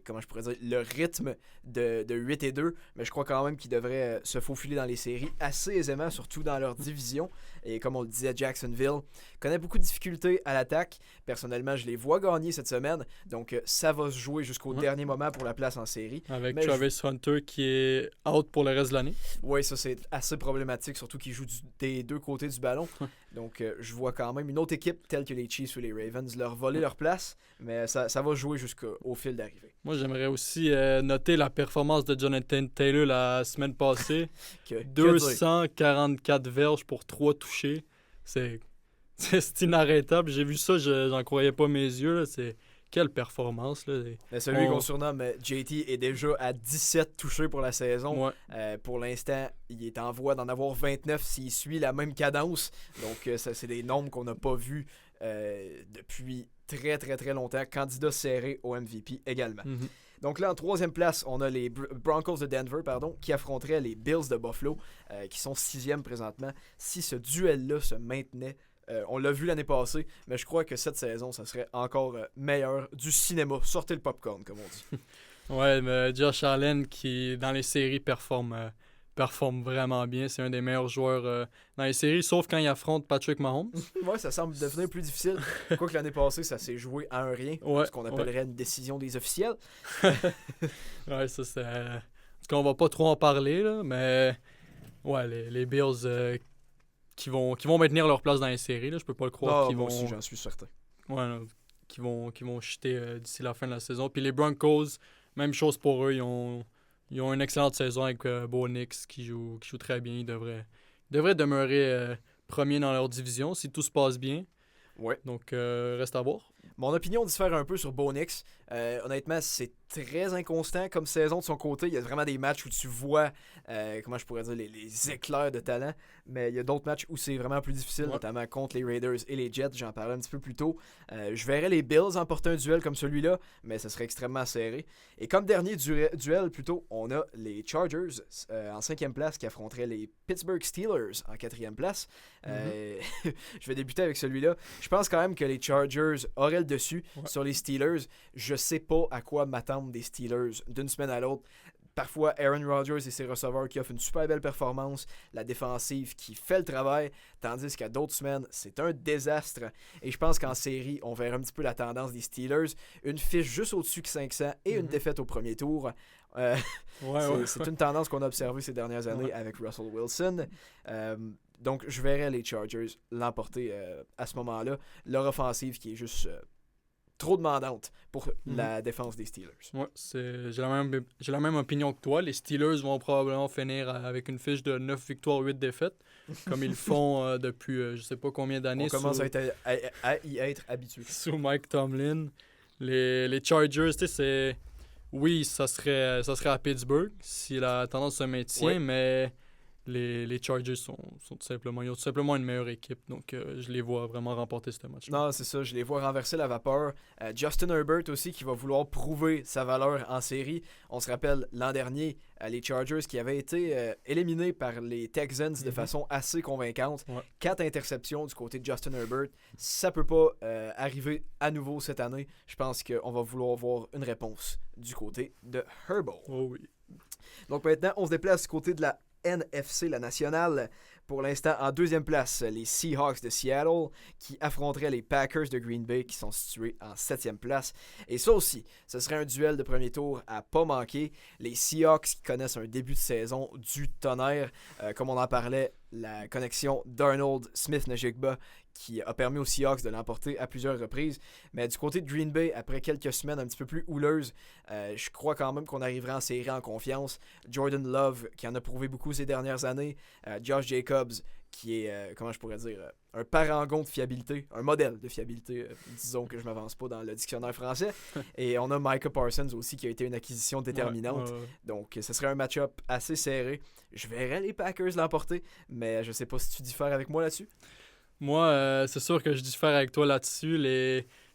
comment je pourrais dire, le rythme de 8-2, mais je crois quand même qu'ils devraient se faufiler dans les séries assez aisément, surtout dans leur division. Et comme on le disait, Jacksonville connaît beaucoup de difficultés à l'attaque. Personnellement, je les vois gagner cette semaine, donc ça va se jouer jusqu'au dernier moment pour la place en série. Avec Travis Hunter qui est out pour le reste de l'année. Oui, ça c'est assez problématique, surtout qu'il joue des deux côtés du ballon. Donc je vois quand même une autre équipe telle que les Chiefs ou les Ravens leur voler leur place, mais ça va jouer jusqu'au fil d'arrivée. Moi, j'aimerais aussi noter la performance de Jonathan Taylor la semaine passée. 244 verges pour 3 touchés. C'est inarrêtable. J'ai vu ça, j'en croyais pas mes yeux. Là. Quelle performance. Là. Mais celui qu'on surnomme JT est déjà à 17 touchés pour la saison. Ouais. Pour l'instant, il est en voie d'en avoir 29 s'il suit la même cadence. Donc, ça, c'est des nombres qu'on n'a pas vus depuis très, très, très longtemps. Candidat serré au MVP également. Mm-hmm. Donc là, en troisième place, on a les Broncos de Denver, qui affronteraient les Bills de Buffalo, qui sont 6e présentement. Si ce duel-là se maintenait, on l'a vu l'année passée, mais je crois que cette saison, ça serait encore meilleur du cinéma. Sortez le popcorn, comme on dit. Ouais, mais Josh Allen, qui dans les séries performe vraiment bien. C'est un des meilleurs joueurs dans les séries, sauf quand il affronte Patrick Mahomes. Ouais, ça semble devenir plus difficile. Quoique l'année passée, ça s'est joué à un rien, ce qu'on appellerait une décision des officiels. Ouais, ça c'est... En tout cas, on va pas trop en parler, là, mais ouais, les Bills qui vont maintenir leur place dans les séries, là, je peux pas le croire. Moi aussi, j'en suis certain. Ouais, là, qui vont chuter d'ici la fin de la saison. Puis les Broncos, même chose pour eux, ils ont une excellente saison avec Bo Nix qui joue très bien. Ils devraient demeurer premiers dans leur division si tout se passe bien. Ouais. Donc, reste à voir. Mon opinion diffère un peu sur Bo Nix. Honnêtement, c'est très inconstant comme saison de son côté. Il y a vraiment des matchs où tu vois, comment je pourrais dire, les éclairs de talent. Mais il y a d'autres matchs où c'est vraiment plus difficile, notamment contre les Raiders et les Jets. J'en parlais un petit peu plus tôt. Je verrais les Bills emporter un duel comme celui-là, mais ce serait extrêmement serré. Et comme dernier duel, plutôt, on a les Chargers en 5e place qui affronteraient les Pittsburgh Steelers en 4e place. Je vais débuter avec celui-là. Je pense quand même que les Chargers auraient le dessus sur les Steelers. Je sais pas à quoi m'attendre des Steelers d'une semaine à l'autre. Parfois, Aaron Rodgers et ses receveurs qui offrent une super belle performance, la défensive qui fait le travail, tandis qu'à d'autres semaines, c'est un désastre. Et je pense qu'en série, on verra un petit peu la tendance des Steelers. Une fiche juste au-dessus que 500 et une défaite au premier tour. C'est une tendance qu'on a observée ces dernières années avec Russell Wilson. Donc, je verrais les Chargers l'emporter à ce moment-là. Leur offensive qui est juste trop demandante pour la défense des Steelers. Ouais, j'ai la même opinion que toi. Les Steelers vont probablement finir avec une fiche de 9 victoires, 8 défaites, comme ils le font depuis je sais pas combien d'années. On commence à y être habitué. Sous Mike Tomlin. Les Chargers, tu sais, Oui, ça serait à Pittsburgh si la tendance se maintient, Ouais. mais les Chargers sont ils ont tout simplement une meilleure équipe. Donc, je les vois vraiment remporter ce match-là. Non, c'est ça, je les vois renverser la vapeur. Justin Herbert aussi qui va vouloir prouver sa valeur en série. On se rappelle l'an dernier, les Chargers qui avaient été éliminés par les Texans de Mhm. façon assez convaincante. Ouais. 4 interceptions du côté de Justin Herbert. Ça peut pas arriver à nouveau cette année. Je pense qu'on va vouloir voir une réponse du côté de Herbo. Oh oui. Donc maintenant, on se déplace du côté de la NFC, la nationale. Pour l'instant, en deuxième place, les Seahawks de Seattle qui affronteraient les Packers de Green Bay qui sont situés en septième place. Et ça aussi, ce serait un duel de premier tour à pas manquer. Les Seahawks qui connaissent un début de saison du tonnerre. Comme on en parlait, la connexion d'Arnold Smith-Najigba qui a permis aux Seahawks de l'emporter à plusieurs reprises. Mais du côté de Green Bay, après quelques semaines un petit peu plus houleuses, je crois quand même qu'on arrivera en série en confiance. Jordan Love, qui en a prouvé beaucoup ces dernières années. Josh Jacobs, qui est, comment je pourrais dire, un parangon de fiabilité, un modèle de fiabilité, disons que je m'avance pas dans le dictionnaire français. Et on a Micah Parsons aussi, qui a été une acquisition déterminante. Ouais. Donc, ce serait un match-up assez serré. Je verrais les Packers l'emporter, mais je sais pas si tu diffères avec moi là-dessus. Moi, c'est sûr que je diffère avec toi là-dessus.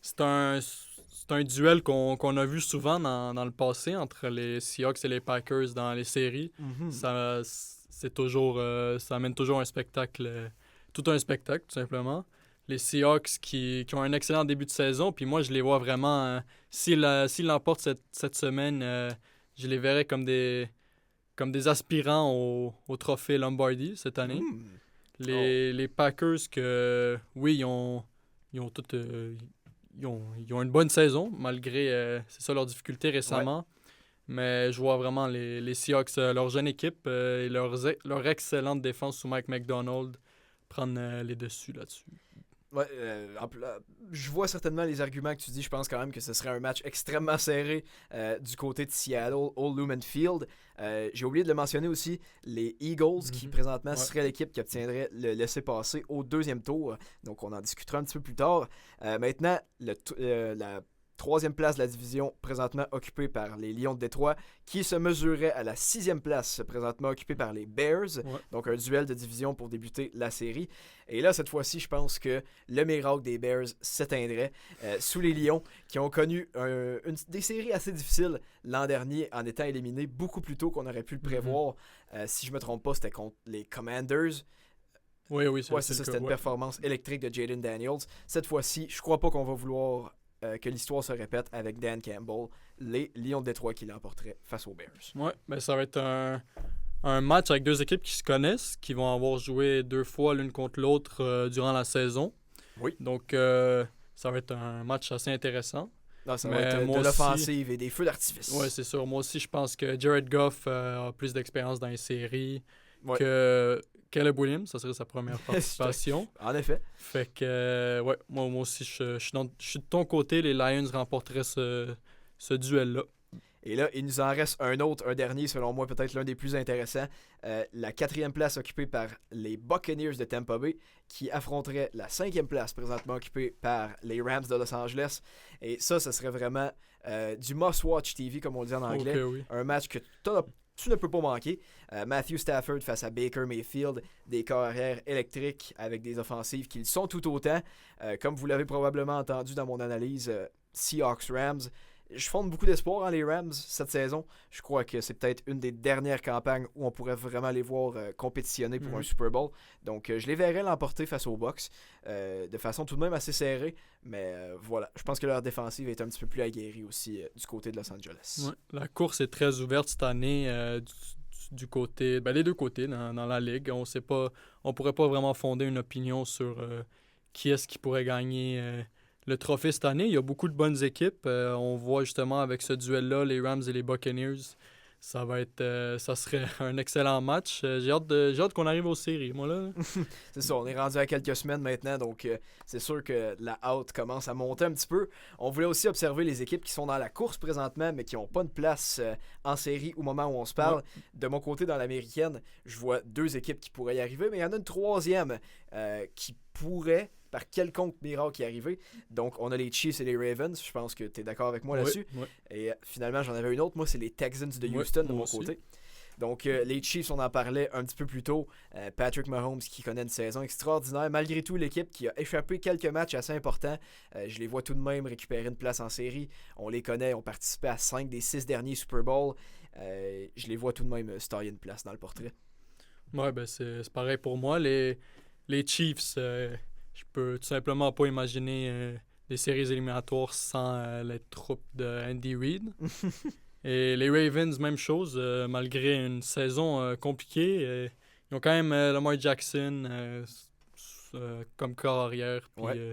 C'est un duel qu'on a vu souvent dans le passé entre les Seahawks et les Packers dans les séries. C'est toujours, ça amène toujours un spectacle, tout un spectacle, tout simplement. Les Seahawks qui ont un excellent début de saison, puis moi, je les vois vraiment, s'ils l'emportent cette semaine, je les verrais comme des aspirants au trophée Lombardi cette année. Hmm. Les Packers, oui, ils ont tout, ils ont une bonne saison, malgré c'est ça leur difficulté récemment. Mais je vois vraiment les Seahawks, leur jeune équipe et leur excellente défense sous Mike McDonald prendre les dessus là-dessus. Ouais, je vois certainement les arguments que tu dis. Je pense quand même que ce serait un match extrêmement serré du côté de Seattle, Old Lumen Field. J'ai oublié de le mentionner aussi, les Eagles qui présentement seraient l'équipe qui obtiendrait le laissez-passer au deuxième tour. Donc on en discutera un petit peu plus tard. Maintenant, la troisième place de la division présentement occupée par les Lions de Détroit qui se mesurait à la sixième place présentement occupée par les Bears. Ouais. Donc un duel de division pour débuter la série. Et là, cette fois-ci, je pense que le miracle des Bears s'éteindrait sous les Lions qui ont connu des séries assez difficiles l'an dernier en étant éliminés beaucoup plus tôt qu'on aurait pu le prévoir. Si je me trompe pas, c'était contre les Commanders. Oui, C'est ça, c'était une performance électrique de Jaden Daniels. Cette fois-ci, je crois pas qu'on va vouloir que l'histoire se répète avec Dan Campbell, les Lions de Détroit qui l'emporteraient face aux Bears. Oui, ben ça va être un match avec deux équipes qui se connaissent, qui vont avoir joué 2 fois l'une contre l'autre durant la saison. Oui. Donc, ça va être un match assez intéressant. Non, ça va être de l'offensive et des feux d'artifice. Oui, c'est sûr. Moi aussi, je pense que Jared Goff a plus d'expérience dans les séries Ouais. que Caleb Williams. Ça serait sa première participation. En effet. Fait que, ouais, moi aussi, je suis de ton côté. Les Lions remporteraient ce duel-là. Et là, il nous en reste un dernier, selon moi, peut-être l'un des plus intéressants. La quatrième place occupée par les Buccaneers de Tampa Bay, qui affronterait la cinquième place présentement occupée par les Rams de Los Angeles. Et ça serait vraiment du must-watch TV, comme on dit en anglais. Okay, oui. Un match que tu ne peux pas manquer. Matthew Stafford face à Baker Mayfield, des carrières électriques avec des offensives qui le sont tout autant. Comme vous l'avez probablement entendu dans mon analyse, Seahawks-Rams. Je fonde beaucoup d'espoir en les Rams cette saison. Je crois que c'est peut-être une des dernières campagnes où on pourrait vraiment les voir compétitionner pour un Super Bowl. Donc, je les verrais l'emporter face aux Bucs de façon tout de même assez serrée. Mais voilà, je pense que leur défensive est un petit peu plus aguerrie aussi du côté de Los Angeles. Ouais. La course est très ouverte cette année du côté, des deux côtés dans la ligue. On pourrait pas vraiment fonder une opinion sur qui est-ce qui pourrait gagner le trophée cette année. Il y a beaucoup de bonnes équipes. On voit justement avec ce duel-là, les Rams et les Buccaneers. Ça serait un excellent match. J'ai hâte qu'on arrive aux séries, moi là. C'est ça, on est rendu à quelques semaines maintenant, donc c'est sûr que la hype commence à monter un petit peu. On voulait aussi observer les équipes qui sont dans la course présentement, mais qui n'ont pas une place en série au moment où on se parle. Ouais. De mon côté, dans l'américaine, je vois 2 équipes qui pourraient y arriver, mais il y en a une troisième qui pourrait par quelconque miracle qui est arrivé. Donc, on a les Chiefs et les Ravens. Je pense que tu es d'accord avec moi là-dessus. Ouais. Et finalement, j'en avais une autre. Moi, c'est les Texans de Houston de mon côté. Donc, les Chiefs, on en parlait un petit peu plus tôt. Patrick Mahomes qui connaît une saison extraordinaire. Malgré tout, l'équipe qui a échappé quelques matchs assez importants. Je les vois tout de même récupérer une place en série. On les connaît, ont participé à 5 des 6 derniers Super Bowl. Je les vois tout de même se tailler une place dans le portrait. Ouais, ben c'est pareil pour moi. Les Chiefs, je peux tout simplement pas imaginer des séries éliminatoires sans les troupes de Andy Reid. Et les Ravens, même chose, malgré une saison compliquée, ils ont quand même Lamar Jackson comme corps arrière, puis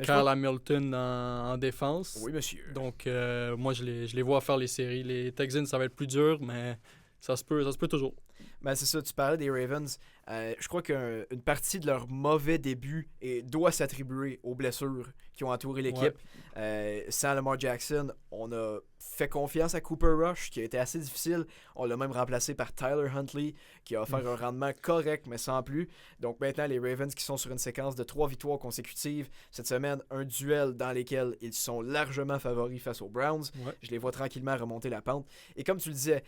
Kyle Hamilton en défense. Oui, monsieur. Donc, moi, je les vois faire les séries. Les Texans, ça va être plus dur, mais ça se peut toujours. Ben, c'est ça, tu parlais des Ravens. Je crois qu'une partie de leur mauvais début doit s'attribuer aux blessures qui ont entouré l'équipe. Sans Lamar Jackson, on a fait confiance à Cooper Rush, qui a été assez difficile. On l'a même remplacé par Tyler Huntley, qui a offert un rendement correct, mais sans plus. Donc maintenant, les Ravens qui sont sur une séquence de 3 victoires consécutives. Cette semaine, un duel dans lequel ils sont largement favoris face aux Browns. Je les vois tranquillement remonter la pente. Et comme tu le disais,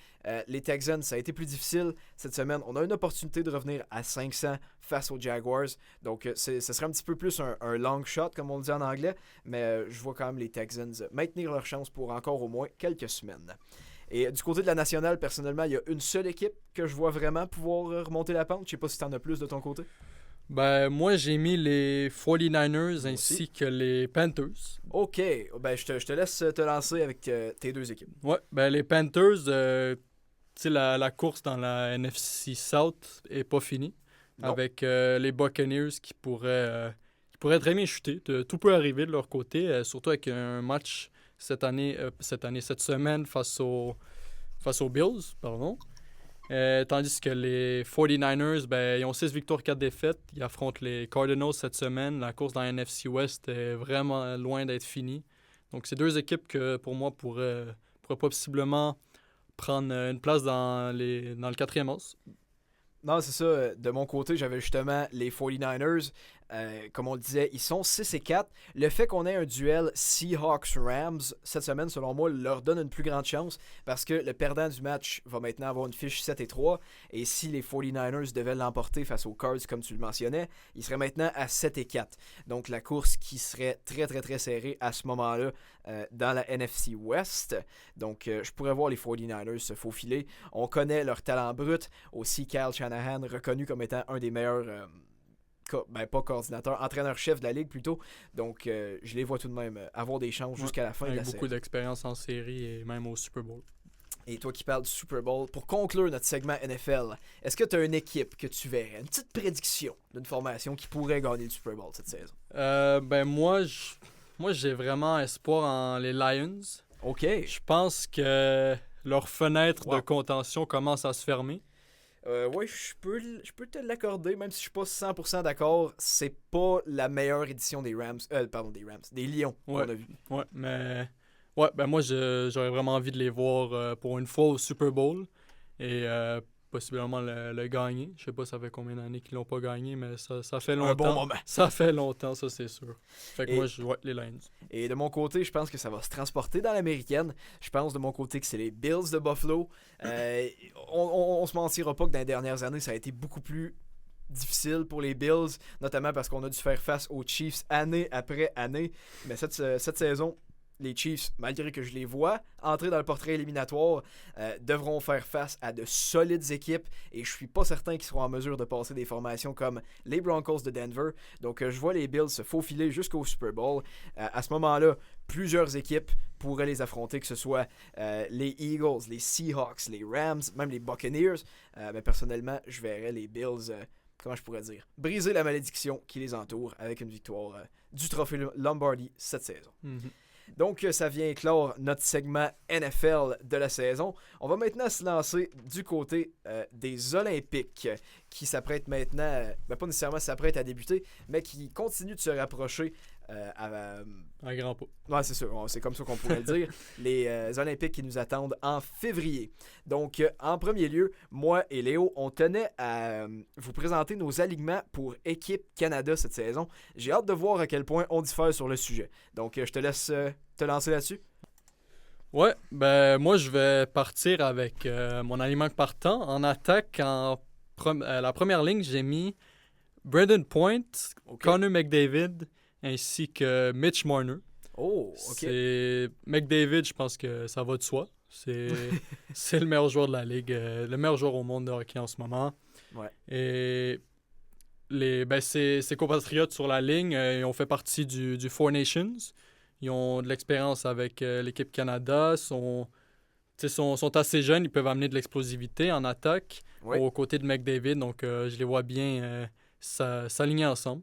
les Texans, ça a été plus difficile. Cette semaine, on a une opportunité de revenir à 500 face aux Jaguars. Donc, ce serait un petit peu plus un long shot, comme on le dit en anglais. Mais je vois quand même les Texans maintenir leur chance pour encore au moins quelques semaines. Et du côté de la nationale, personnellement, il y a une seule équipe que je vois vraiment pouvoir remonter la pente. Je sais pas si tu en as plus de ton côté. Ben, moi, j'ai mis les 49ers ainsi que les Panthers. OK. Ben, je te laisse te lancer avec tes deux équipes. Ouais, ben les Panthers, tu sais, la course dans la NFC South est pas finie. Non. Avec les Buccaneers qui pourraient très bien chuter. Tout peut arriver de leur côté, surtout avec un match cette semaine face aux Bills, pardon. Tandis que les 49ers, ben, ils ont 6 victoires, 4 défaites. Ils affrontent les Cardinals cette semaine. La course dans la NFC West est vraiment loin d'être finie. Donc, c'est deux équipes que, pour moi, pourraient possiblement prendre une place dans le 4e os. Non, c'est ça. De mon côté, j'avais justement les 49ers. Comme on le disait, ils sont 6-4. Le fait qu'on ait un duel Seahawks-Rams cette semaine, selon moi, leur donne une plus grande chance parce que le perdant du match va maintenant avoir une fiche 7-3. Et si les 49ers devaient l'emporter face aux Cards, comme tu le mentionnais, ils seraient maintenant à 7-4. Donc la course qui serait très très très serrée à ce moment-là dans la NFC West. Donc je pourrais voir les 49ers se faufiler. On connaît leur talent brut. Aussi Kyle Shanahan, reconnu comme étant un des meilleurs... pas coordinateur, entraîneur-chef de la Ligue plutôt. Donc, je les vois tout de même avoir des chances jusqu'à la fin de la saison. Avec beaucoup d'expérience en série et même au Super Bowl. Et toi qui parles du Super Bowl, pour conclure notre segment NFL, est-ce que tu as une équipe que tu verrais, une petite prédiction d'une formation qui pourrait gagner le Super Bowl cette saison? Ben moi, j'ai vraiment espoir en les Lions. OK. Je pense que leur fenêtre de contention commence à se fermer. Oui, je peux te l'accorder, même si je suis pas 100% d'accord. C'est pas la meilleure édition des Rams. Des Lions qu'on a vu. Ouais, mais ben moi j'aurais vraiment envie de les voir pour une fois au Super Bowl et possiblement le gagner. Je sais pas ça fait combien d'années qu'ils l'ont pas gagné, mais ça fait longtemps. Un bon moment. Ça fait longtemps, ça c'est sûr. Fait que moi je vois les Lions. Et de mon côté, je pense que ça va se transporter dans l'américaine. Je pense de mon côté que c'est les Bills de Buffalo. On se mentira pas que dans les dernières années, ça a été beaucoup plus difficile pour les Bills, notamment parce qu'on a dû faire face aux Chiefs année après année. Mais cette saison, les Chiefs, malgré que je les vois entrer dans le portrait éliminatoire, devront faire face à de solides équipes et je suis pas certain qu'ils seront en mesure de passer des formations comme les Broncos de Denver. Donc je vois les Bills se faufiler jusqu'au Super Bowl. À ce moment-là, plusieurs équipes pourraient les affronter, que ce soit les Eagles, les Seahawks, les Rams, même les Buccaneers. Mais personnellement, je verrais les Bills... comment je pourrais dire, briser la malédiction qui les entoure avec une victoire du trophée Lombardi cette saison. Mm-hmm. Donc, ça vient clore notre segment NFL de la saison. On va maintenant se lancer du côté des Olympiques qui s'apprête maintenant, pas nécessairement s'apprête à débuter, mais qui continue de se rapprocher Un grand pas. Ouais, c'est sûr, c'est comme ça qu'on pourrait le dire. Les Olympiques qui nous attendent en février. Donc, en premier lieu, moi et Léo, on tenait à vous présenter nos alignements pour Équipe Canada cette saison. J'ai hâte de voir à quel point on diffère sur le sujet. Donc, je te laisse te lancer là-dessus. Ouais, ben moi je vais partir avec mon aliment partant. En attaque, la première ligne, j'ai mis Brandon Point, Connor McDavid ainsi que Mitch Marner. Oh, ok. C'est McDavid, je pense que ça va de soi. C'est le meilleur joueur de la ligue, le meilleur joueur au monde de hockey en ce moment. Ouais. Et ses compatriotes sur la ligne, ils ont fait partie du Four Nations. Ils ont de l'expérience avec l'équipe Canada, sont assez jeunes, ils peuvent amener de l'explosivité en attaque aux côtés de McDavid. Donc, je les vois bien s'aligner ensemble.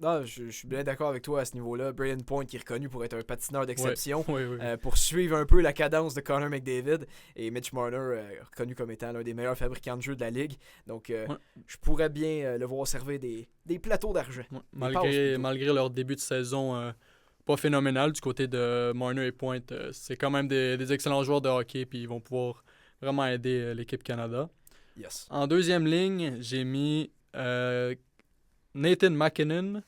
Non, je suis bien d'accord avec toi à ce niveau-là. Brayden Point qui est reconnu pour être un patineur d'exception, Oui. pour suivre un peu la cadence de Connor McDavid, et Mitch Marner reconnu comme étant l'un des meilleurs fabricants de jeux de la ligue. Donc je pourrais bien le voir servir des plateaux d'argent. Ouais. Malgré leur début de saison pas phénoménal du côté de Marner et Point, c'est quand même des excellents joueurs de hockey, puis ils vont pouvoir vraiment aider l'équipe Canada. Yes. En deuxième ligne, j'ai mis Nathan MacKinnon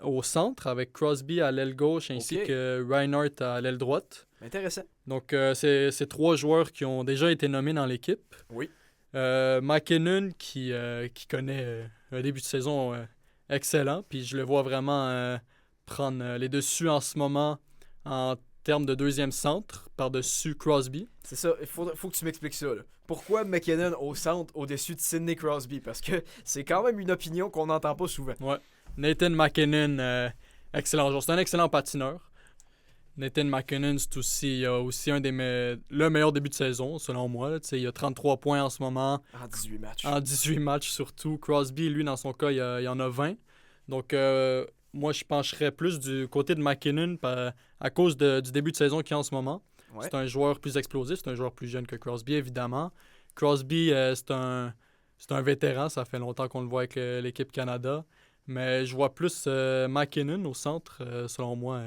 au centre avec Crosby à l'aile gauche ainsi que Reinhardt à l'aile droite. Intéressant. Donc, c'est trois joueurs qui ont déjà été nommés dans l'équipe. Oui. MacKinnon qui connaît un début de saison excellent, puis je le vois vraiment prendre les dessus en ce moment en termes de deuxième centre par-dessus Crosby. C'est ça, il faut que tu m'expliques ça. Là. Pourquoi McKinnon au centre au-dessus de Sidney Crosby? Parce que c'est quand même une opinion qu'on n'entend pas souvent. Ouais. Nathan MacKinnon, excellent joueur. C'est un excellent patineur. Nathan MacKinnon, il a aussi le meilleur début de saison, selon moi. Là. Il a 33 points en ce moment. En 18 matchs. En 18 matchs, surtout. Crosby, lui, dans son cas, il en a 20. Donc, moi, je pencherais plus du côté de MacKinnon à cause du début de saison qu'il y a en ce moment. Ouais. C'est un joueur plus explosif, c'est un joueur plus jeune que Crosby, évidemment. Crosby, c'est un vétéran, ça fait longtemps qu'on le voit avec l'équipe Canada. Mais je vois plus MacKinnon au centre, selon moi,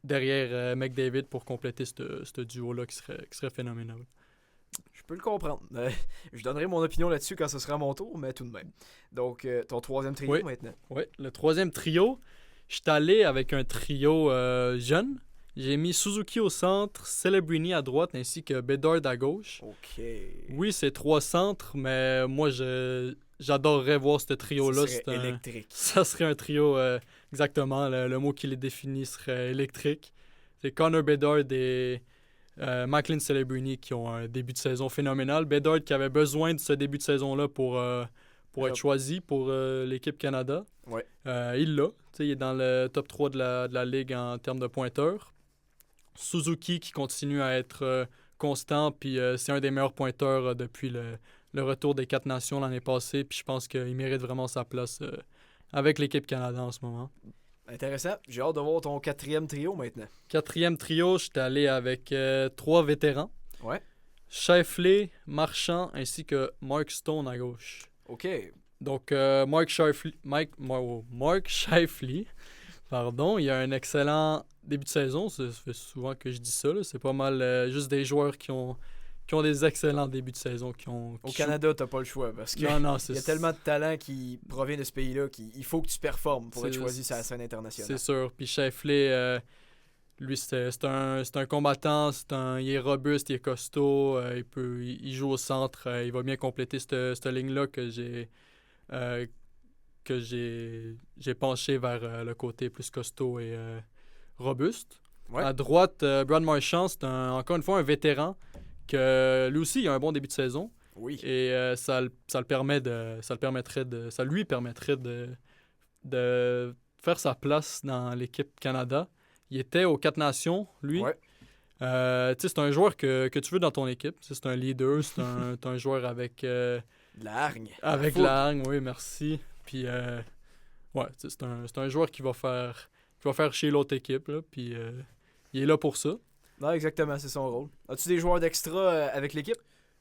derrière McDavid pour compléter ce duo-là qui serait phénoménal. Je peux le comprendre. Je donnerai mon opinion là-dessus quand ce sera mon tour, mais tout de même. Donc, ton troisième trio maintenant. Oui, le troisième trio, je suis allé avec un trio jeune. J'ai mis Suzuki au centre, Celebrini à droite ainsi que Bedard à gauche. OK. Oui, c'est trois centres, mais moi, j'adorerais voir ce trio-là. Ça serait électrique. Ça serait un trio, exactement. Le mot qui les définit serait électrique. C'est Connor Bedard et Macklin Celebrini qui ont un début de saison phénoménal. Bedard qui avait besoin de ce début de saison-là pour être choisi pour l'équipe Canada. Ouais. Il l'a. Il est dans le top 3 de la ligue en termes de pointeurs. Suzuki qui continue à être constant, puis c'est un des meilleurs pointeurs depuis le retour des 4 nations l'année passée, puis je pense qu'il mérite vraiment sa place avec l'équipe Canada en ce moment. Intéressant. J'ai hâte de voir ton quatrième trio maintenant. Quatrième trio, je suis allé avec 3 vétérans. Ouais. Shifley, Marchand, ainsi que Mark Stone à gauche. OK. Donc, Mark Shifley, pardon, il a un excellent début de saison. Ça fait souvent que je dis ça. Là. C'est pas mal juste des joueurs qui ont des excellents débuts de saison. Au Canada, t'as pas le choix parce qu'il y a tellement de talent qui provient de ce pays-là qu'il faut que tu performes pour être choisi sur la scène internationale. C'est sûr. Puis Shifley, lui, c'est un combattant. Il est robuste, il est costaud. Il joue au centre. Il va bien compléter cette ligne-là que j'ai penché vers le côté plus costaud et robuste. Ouais. À droite, Brad Marchand, c'est encore une fois un vétéran que lui aussi il a un bon début de saison. Oui. Et ça lui permettrait de faire sa place dans l'équipe Canada. Il était aux 4 nations, lui. Ouais. C'est un joueur que tu veux dans ton équipe. C'est un leader, c'est un joueur avec... de la hargne. Avec la hargne, oui, merci. Puis, c'est un joueur qui va faire chier l'autre équipe, là, puis il est là pour ça. Non, exactement, c'est son rôle. As-tu des joueurs d'extra avec l'équipe?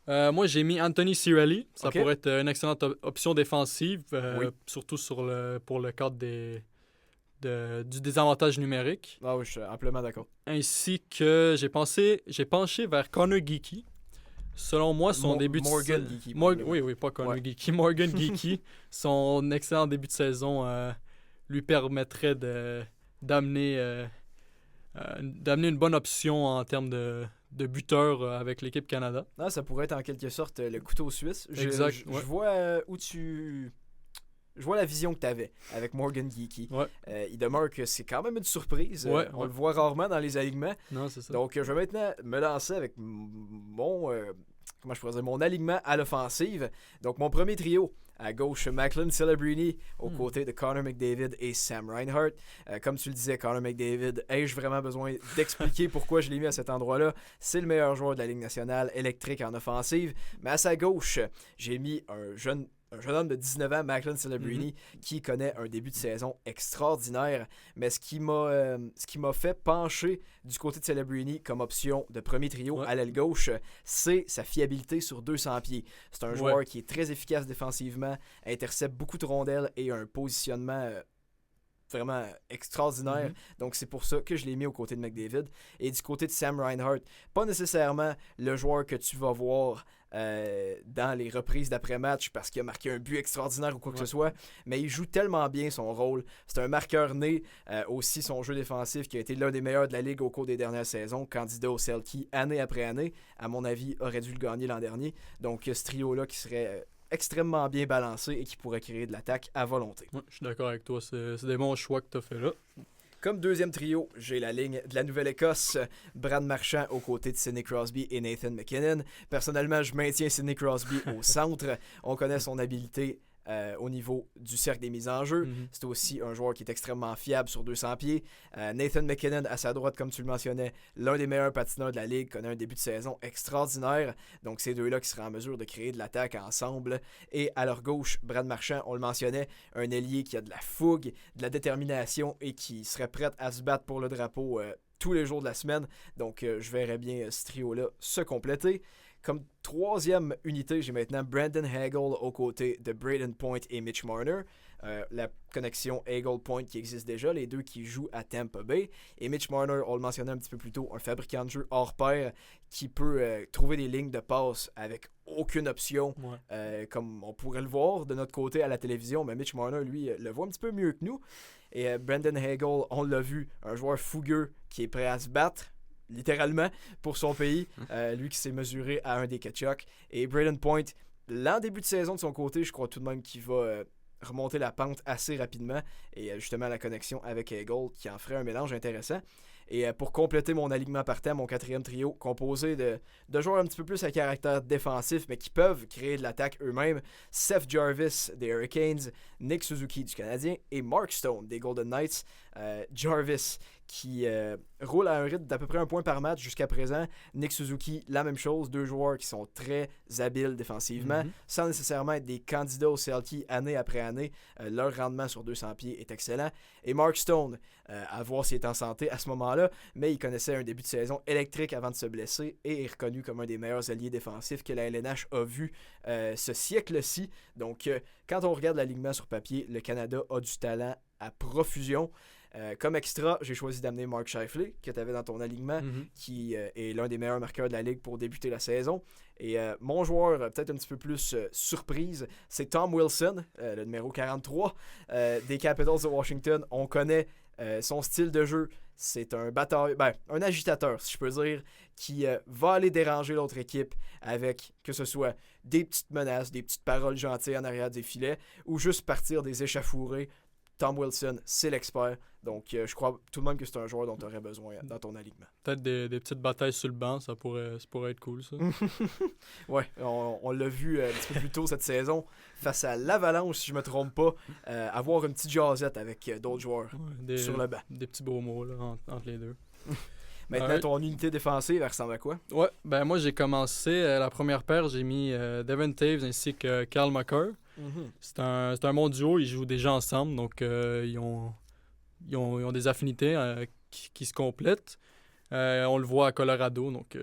Moi, j'ai mis Anthony Cirelli. Ça Ok. pourrait être une excellente option défensive, Oui. surtout pour le cadre du désavantage numérique. Ah oui, je suis amplement d'accord. Ainsi que j'ai penché vers Connor Geeky. Selon moi, son début de Morgan Geeky, probablement. Oui, pas Connor Ouais. Geeky. Morgan Geeky, son excellent début de saison lui permettrait d'amener d'amener une bonne option en termes de buteur avec l'équipe Canada. Non, ça pourrait être en quelque sorte le couteau suisse. Exact, Je ouais. vois où tu. Je vois la vision que tu avais avec Morgan Geeky. Ouais, Il demeure que c'est quand même une surprise. ouais, On ouais. le voit rarement dans les alignements. Non, c'est ça. Donc, je vais maintenant me lancer avec mon. Comment je pourrais dire, mon alignement à l'offensive. Donc, mon premier trio. À gauche, Macklin Celebrini, aux côtés de Connor McDavid et Sam Reinhart. Comme tu le disais, Connor McDavid, ai-je vraiment besoin d'expliquer pourquoi je l'ai mis à cet endroit-là? C'est le meilleur joueur de la Ligue nationale, électrique en offensive. Mais à sa gauche, j'ai mis un jeune homme de 19 ans, Macklin Celebrini, qui connaît un début de saison extraordinaire. Mais ce qui m'a fait pencher du côté de Celebrini comme option de premier trio à l'aile gauche, c'est sa fiabilité sur 200 pieds. C'est un joueur qui est très efficace défensivement, intercepte beaucoup de rondelles et a un positionnement vraiment extraordinaire. Donc c'est pour ça que je l'ai mis aux côtés de McDavid. Et du côté de Sam Reinhart, pas nécessairement le joueur que tu vas voir dans les reprises d'après-match parce qu'il a marqué un but extraordinaire ou quoi que ce soit, mais il joue tellement bien son rôle. C'est un marqueur né. Aussi son jeu défensif qui a été l'un des meilleurs de la Ligue au cours des dernières saisons, candidat au Selkie année après année, à mon avis aurait dû le gagner l'an dernier. Donc ce trio-là qui serait extrêmement bien balancé et qui pourrait créer de l'attaque à volonté. Ouais, je suis d'accord avec toi, c'est des bons choix que tu as fait là. Comme deuxième trio, j'ai la ligne de la Nouvelle-Écosse, Brad Marchand aux côtés de Sidney Crosby et Nathan MacKinnon. Personnellement, je maintiens Sidney Crosby au centre. On connaît son habileté au niveau du cercle des mises en jeu. C'est aussi un joueur qui est extrêmement fiable sur 200 pieds. Nathan MacKinnon, à sa droite, comme tu le mentionnais, l'un des meilleurs patineurs de la Ligue, connaît un début de saison extraordinaire. Donc, ces deux-là qui seraient en mesure de créer de l'attaque ensemble. Et à leur gauche, Brad Marchand, on le mentionnait, un ailier qui a de la fougue, de la détermination et qui serait prêt à se battre pour le drapeau tous les jours de la semaine. Donc, je verrais bien ce trio-là se compléter. Comme troisième unité, j'ai maintenant Brandon Hagel aux côtés de Brayden Point et Mitch Marner. La connexion Hagel-Point qui existe déjà, les deux qui jouent à Tampa Bay. Et Mitch Marner, on le mentionnait un petit peu plus tôt, un fabricant de jeu hors pair qui peut trouver des lignes de passe avec aucune option, comme on pourrait le voir de notre côté à la télévision. Mais Mitch Marner, lui, le voit un petit peu mieux que nous. Et Brandon Hagel, on l'a vu, un joueur fougueux qui est prêt à se battre littéralement pour son pays, lui qui s'est mesuré à un des Ketchuk. Et Brayden Point, l'an début de saison de son côté, je crois tout de même qu'il va remonter la pente assez rapidement, et justement la connexion avec Hagel qui en ferait un mélange intéressant. Et pour compléter mon alignement partant, mon quatrième trio, composé de joueurs un petit peu plus à caractère défensif, mais qui peuvent créer de l'attaque eux-mêmes, Seth Jarvis des Hurricanes, Nick Suzuki du Canadien et Mark Stone des Golden Knights. Jarvis qui roule à un rythme d'à peu près un point par match jusqu'à présent. Nick Suzuki, la même chose, deux joueurs qui sont très habiles défensivement, sans nécessairement être des candidats au Selkie année après année. Leur rendement sur 200 pieds est excellent. Et Mark Stone, à voir s'il est en santé à ce moment-là, mais il connaissait un début de saison électrique avant de se blesser et est reconnu comme un des meilleurs alliés défensifs que la LNH a vu ce siècle-ci. Donc, quand on regarde l'alignement sur papier, le Canada a du talent à profusion. Comme extra, j'ai choisi d'amener Mark Scheifele, que tu avais dans ton alignement, qui est l'un des meilleurs marqueurs de la Ligue pour débuter la saison. Et mon joueur, peut-être un petit peu plus surprise, c'est Tom Wilson, le numéro 43 des Capitals de Washington. On connaît son style de jeu. C'est un bataille, un agitateur, si je peux dire, qui va aller déranger l'autre équipe avec, que ce soit des petites menaces, des petites paroles gentilles en arrière des filets, ou juste partir des échauffourées. Tom Wilson, c'est l'expert. Donc, je crois tout de même que c'est un joueur dont tu aurais besoin dans ton alignement. Peut-être des petites batailles sur le banc, ça pourrait être cool, ça. Ouais, on l'a vu un petit peu plus tôt cette saison, face à l'Avalanche, si je me trompe pas, avoir une petite jasette avec d'autres joueurs sur le banc. Des petits beaux mots là, entre les deux. Maintenant, ton unité défensive, elle ressemble à quoi? Ouais, ben moi, j'ai commencé, la première paire, j'ai mis Devon Taves ainsi que Kyle McCarr. C'est un bon duo, ils jouent déjà ensemble, donc ils ont des affinités qui se complètent. On le voit à Colorado, donc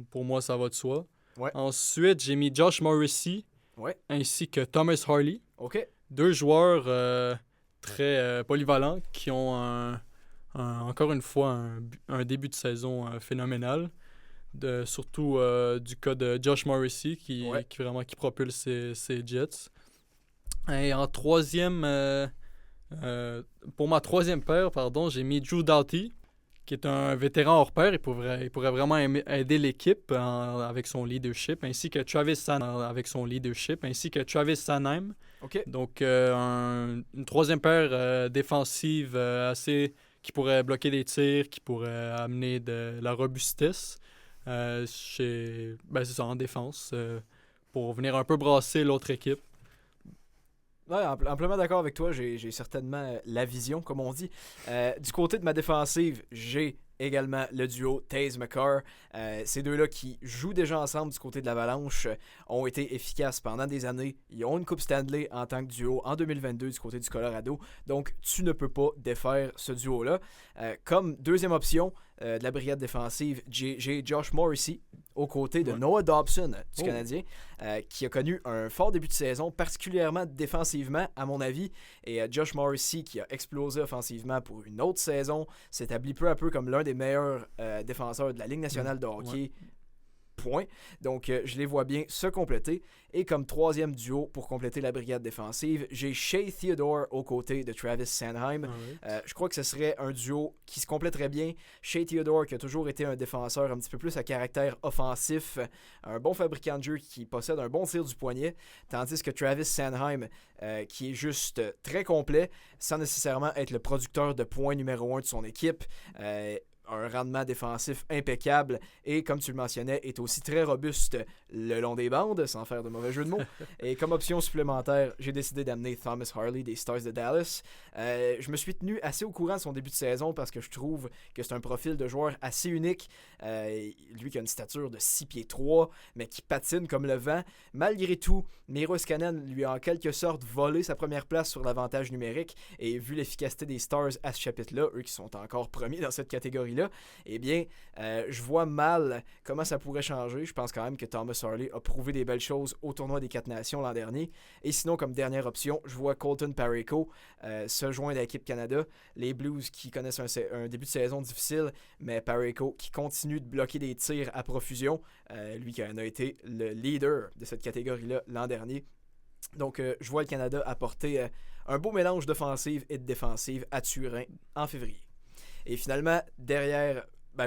pour moi, ça va de soi. Ouais. Ensuite, j'ai mis Josh Morrissey Ouais. ainsi que Thomas Harley. OK. 2 joueurs très polyvalents qui ont encore une fois un début de saison phénoménal. Surtout du cas de Josh Morrissey qui propulse ses Jets. Et en troisième, pour ma troisième paire, j'ai mis Drew Doughty, qui est un vétéran hors pair. Il pourrait vraiment aider l'équipe avec son leadership, ainsi que Travis Sanheim. OK. Donc, une troisième paire défensive qui pourrait bloquer des tirs, qui pourrait amener de la robustesse c'est ça, en défense, pour venir un peu brasser l'autre équipe. Ouais, amplement d'accord avec toi. J'ai certainement la vision, comme on dit. Du côté de ma défensive, j'ai également le duo Taze-Makar. Ces deux-là qui jouent déjà ensemble du côté de l'Avalanche ont été efficaces pendant des années. Ils ont une Coupe Stanley en tant que duo en 2022 du côté du Colorado. Donc, tu ne peux pas défaire ce duo-là. Comme deuxième option de la brigade défensive, j'ai Josh Morrissey aux côtés de Noah Dobson du Canadien, qui a connu un fort début de saison, particulièrement défensivement, à mon avis. Et Josh Morrissey, qui a explosé offensivement pour une autre saison, s'établit peu à peu comme l'un des meilleurs défenseurs de la Ligue nationale de hockey. Point. Donc, je les vois bien se compléter. Et comme troisième duo pour compléter la brigade défensive, j'ai Shea Theodore aux côtés de Travis Sanheim. Je crois que ce serait un duo qui se compléterait bien. Shea Theodore, qui a toujours été un défenseur un petit peu plus à caractère offensif, un bon fabricant de jeu qui possède un bon tir du poignet, tandis que Travis Sanheim, qui est juste très complet, sans nécessairement être le producteur de points numéro 1 de son équipe. Un rendement défensif impeccable et, comme tu le mentionnais, est aussi très robuste le long des bandes, sans faire de mauvais jeu de mots. Et comme option supplémentaire, j'ai décidé d'amener Thomas Harley des Stars de Dallas. Je me suis tenu assez au courant de son début de saison parce que je trouve que c'est un profil de joueur assez unique. Lui qui a une stature de 6 pieds 3, mais qui patine comme le vent. Malgré tout, Miro Iskanen lui a en quelque sorte volé sa première place sur l'avantage numérique et vu l'efficacité des Stars à ce chapitre-là, eux qui sont encore premiers dans cette catégorie-là, eh bien, je vois mal comment ça pourrait changer. Je pense quand même que Thomas Harley a prouvé des belles choses au tournoi des 4 nations l'an dernier. Et sinon, comme dernière option, je vois Colton Parayko se joindre à l'équipe Canada. Les Blues qui connaissent un début de saison difficile, mais Parayko qui continue de bloquer des tirs à profusion. Lui qui en a été le leader de cette catégorie-là l'an dernier. Donc, je vois le Canada apporter un beau mélange d'offensive et de défensive à Turin en février. Et finalement,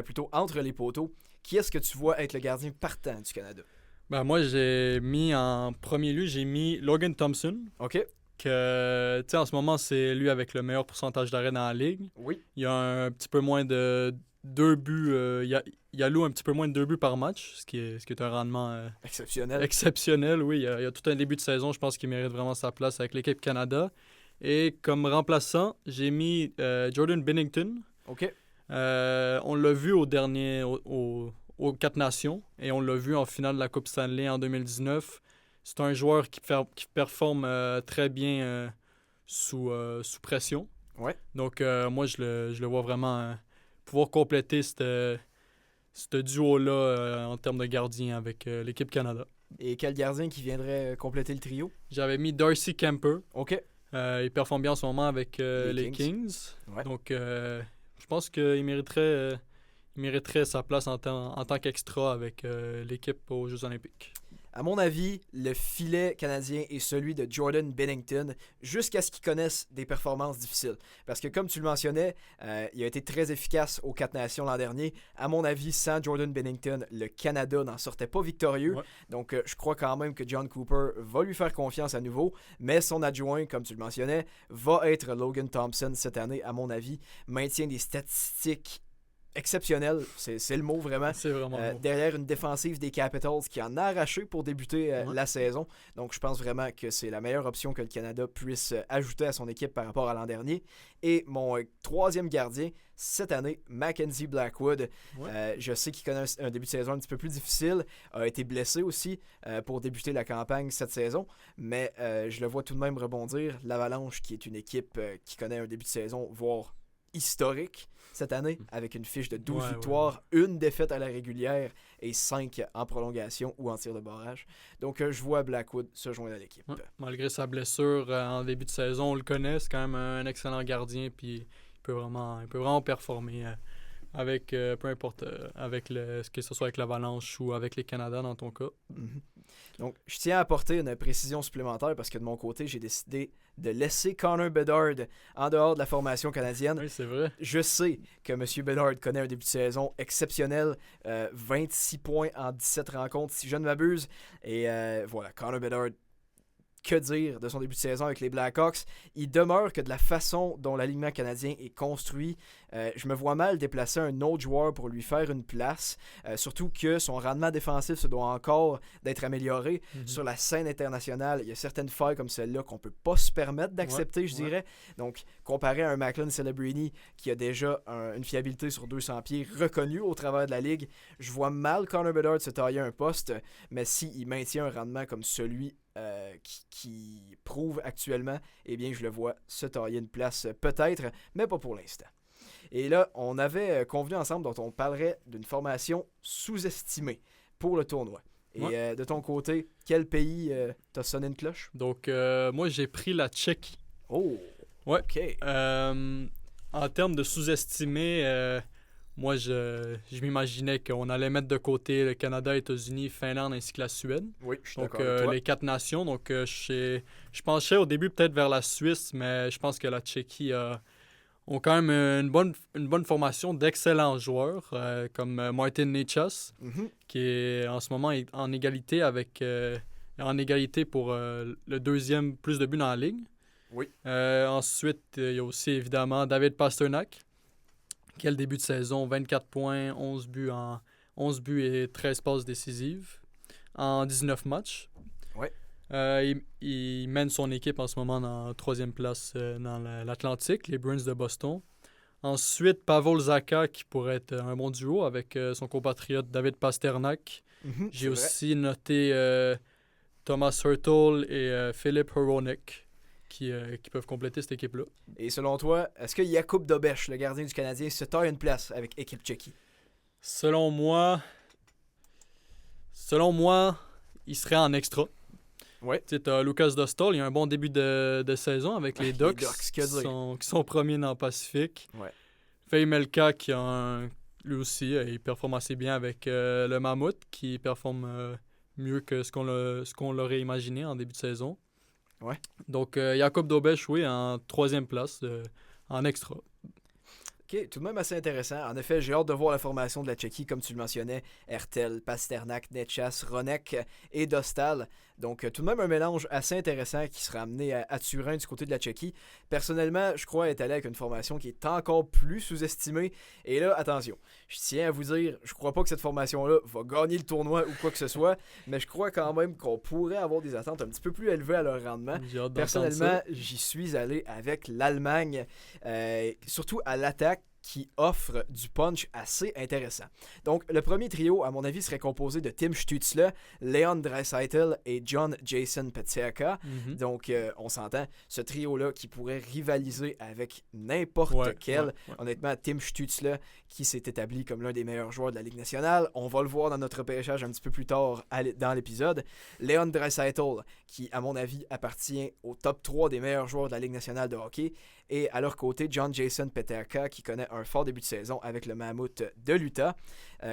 plutôt entre les poteaux, qui est-ce que tu vois être le gardien partant du Canada? Moi, j'ai mis en premier lieu, Logan Thompson. OK. Que, tu sais, en ce moment, c'est lui avec le meilleur pourcentage d'arrêt dans la ligue. Oui. Il a un petit peu moins de 2 buts. Il alloue un petit peu moins de 2 buts par match, ce qui est un rendement exceptionnel, oui. Il a tout un début de saison, je pense qu'il mérite vraiment sa place avec l'équipe Canada. Et comme remplaçant, j'ai mis Jordan Binnington. OK. On l'a vu aux 4 Nations et on l'a vu en finale de la Coupe Stanley en 2019. C'est un joueur qui performe très bien sous pression. Ouais. Donc, moi, je le vois vraiment pouvoir compléter ce duo-là en termes de gardien avec l'équipe Canada. Et quel gardien qui viendrait compléter le trio? J'avais mis Darcy Kemper. OK. Il performe bien en ce moment avec les Kings. Ouais. Donc, je pense qu'il mériterait sa place en tant qu'extra avec l'équipe aux Jeux Olympiques. À mon avis, le filet canadien est celui de Jordan Binnington jusqu'à ce qu'il connaisse des performances difficiles. Parce que comme tu le mentionnais, il a été très efficace aux 4 Nations l'an dernier. À mon avis, sans Jordan Binnington, le Canada n'en sortait pas victorieux. Ouais. Donc, je crois quand même que John Cooper va lui faire confiance à nouveau. Mais son adjoint, comme tu le mentionnais, va être Logan Thompson cette année, à mon avis. Maintient des statistiques exceptionnel, c'est le mot vraiment. C'est vraiment derrière une défensive des Capitals qui en a arraché pour débuter la saison. Donc je pense vraiment que c'est la meilleure option que le Canada puisse ajouter à son équipe par rapport à l'an dernier. Et mon troisième gardien cette année, Mackenzie Blackwood. Ouais. Je sais qu'il connaît un début de saison un petit peu plus difficile, a été blessé aussi pour débuter la campagne cette saison, mais je le vois tout de même rebondir. L'Avalanche, qui est une équipe qui connaît un début de saison, voire historique cette année, avec une fiche de 12 Ouais, victoires, une défaite à la régulière et 5 en prolongation ou en tir de barrage. Donc, je vois Blackwood se joindre à l'équipe. Ouais. Malgré sa blessure en début de saison, on le connaît, c'est quand même un excellent gardien, puis il peut vraiment performer avec, peu importe, que ce soit avec l'Avalanche ou avec les Canadiens dans ton cas. Mm-hmm. Donc, je tiens à apporter une précision supplémentaire parce que de mon côté, j'ai décidé de laisser Connor Bedard en dehors de la formation canadienne. Oui, c'est vrai. Je sais que M. Bedard connaît un début de saison exceptionnel, 26 points en 17 rencontres, si je ne m'abuse. Et voilà, Connor Bedard, que dire de son début de saison avec les Blackhawks? Il demeure que de la façon dont l'alignement canadien est construit, je me vois mal déplacer un autre joueur pour lui faire une place, surtout que son rendement défensif se doit encore d'être amélioré. Mm-hmm. Sur la scène internationale, il y a certaines failles comme celle-là qu'on ne peut pas se permettre d'accepter, je dirais. Donc, comparé à un Macklin Celebrini qui a déjà une fiabilité sur 200 pieds reconnue au travers de la Ligue, je vois mal Connor Bedard se tailler un poste, mais s'il maintient un rendement comme celui qui prouve actuellement, eh bien, je le vois se tailler une place peut-être, mais pas pour l'instant. Et là, on avait convenu ensemble dont on parlerait d'une formation sous-estimée pour le tournoi. Et de ton côté, quel pays t'a sonné une cloche? Donc, moi, j'ai pris la Tchéquie. Oh! Ouais. OK. En termes de sous-estimé, moi, je m'imaginais qu'on allait mettre de côté le Canada, États-Unis, Finlande ainsi que la Suède. Oui, je suis donc, d'accord avec toi. les 4 nations. Donc, je penchais au début peut-être vers la Suisse, mais je pense que la Tchéquie ont quand même une bonne formation d'excellents joueurs, comme Martin Necas, qui est en ce moment en égalité pour le deuxième plus de buts dans la ligue. Oui. Ensuite, il y a aussi évidemment David Pastrnak. Quel début de saison, 24 points, 11 buts et 13 passes décisives en 19 matchs. Ouais. Il mène son équipe en ce moment dans la 3e place dans l'Atlantique, les Bruins de Boston. Ensuite, Pavel Zacha, qui pourrait être un bon duo avec son compatriote David Pastrnak. J'ai aussi noté Thomas Hertl et Philipp Hronek. Qui peuvent compléter cette équipe-là. Et selon toi, est-ce que Jakub Dobeš, le gardien du Canadien, se taille une place avec équipe Tchéquie? Selon moi, il serait en extra. Ouais. Tu sais, Lucas Dostal, il a un bon début de saison avec les Ducks, qui sont premiers dans le Pacifique. Ouais. Faye Melka, lui aussi, il performe assez bien avec le Mammouth, qui performe mieux que ce qu'on l'aurait imaginé en début de saison. Ouais. Donc, Jakub Dobeš, oui, en 3e place, en extra. OK, tout de même assez intéressant. En effet, j'ai hâte de voir la formation de la Tchéquie, comme tu le mentionnais. Hertel, Pastrnak, Necas, Hronek et Dostal. Donc, tout de même un mélange assez intéressant qui sera amené à Turin du côté de la Tchéquie. Personnellement, je crois être allé avec une formation qui est encore plus sous-estimée. Et là, attention, je tiens à vous dire, je crois pas que cette formation-là va gagner le tournoi ou quoi que ce soit, mais je crois quand même qu'on pourrait avoir des attentes un petit peu plus élevées à leur rendement. Personnellement, j'y suis allé avec l'Allemagne, surtout à l'attaque, qui offre du punch assez intéressant. Donc, le premier trio, à mon avis, serait composé de Tim Stützle, Leon Draisaitl et John Jason Peterka. Mm-hmm. Donc, on s'entend, ce trio-là qui pourrait rivaliser avec n'importe quel. Ouais. Honnêtement, Tim Stützle, qui s'est établi comme l'un des meilleurs joueurs de la Ligue nationale. On va le voir dans notre repêchage un petit peu plus tard dans l'épisode. Leon Draisaitl, qui, à mon avis, appartient au top 3 des meilleurs joueurs de la Ligue nationale de hockey. Et à leur côté, John Jason Peterka, qui connaît un fort début de saison avec le Mammouth de l'Utah.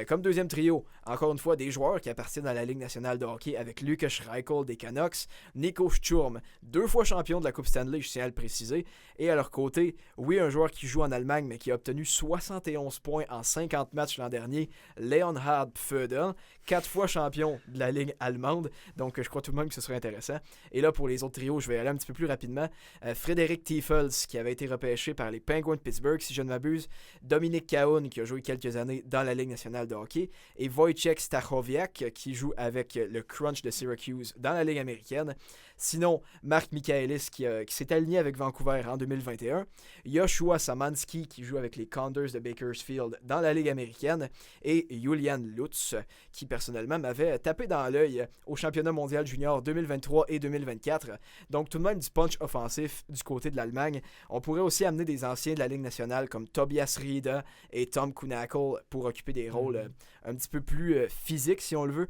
Comme deuxième trio, encore une fois, des joueurs qui appartiennent à la Ligue nationale de hockey avec Lukas Reichel des Canucks, Nico Sturm, 2 fois champion de la Coupe Stanley, je tiens à le préciser. Et à leur côté, oui, un joueur qui joue en Allemagne, mais qui a obtenu 71 points en 50 matchs l'an dernier, Leonhard Pföderl, 4 fois champion de la Ligue allemande. Donc, je crois tout de même que ce serait intéressant. Et là, pour les autres trios, je vais aller un petit peu plus rapidement. Frédéric Tiefels, qui avait été repêché par les Penguins de Pittsburgh, si je ne m'abuse, Dominik Kahun, qui a joué quelques années dans la Ligue nationale de hockey, et Wojciech Stachowiak, qui joue avec le Crunch de Syracuse dans la Ligue américaine. Sinon, Mark Michaelis, qui s'est aligné avec Vancouver en 2021. Joshua Samansky, qui joue avec les Condors de Bakersfield dans la Ligue américaine. Et Julian Lutz, qui personnellement m'avait tapé dans l'œil au championnat mondial junior 2023 et 2024. Donc tout de même du punch offensif du côté de l'Allemagne. On pourrait aussi amener des anciens de la Ligue nationale comme Tobias Rieda et Tom Kuhnhackl pour occuper des rôles un petit peu plus physiques si on le veut.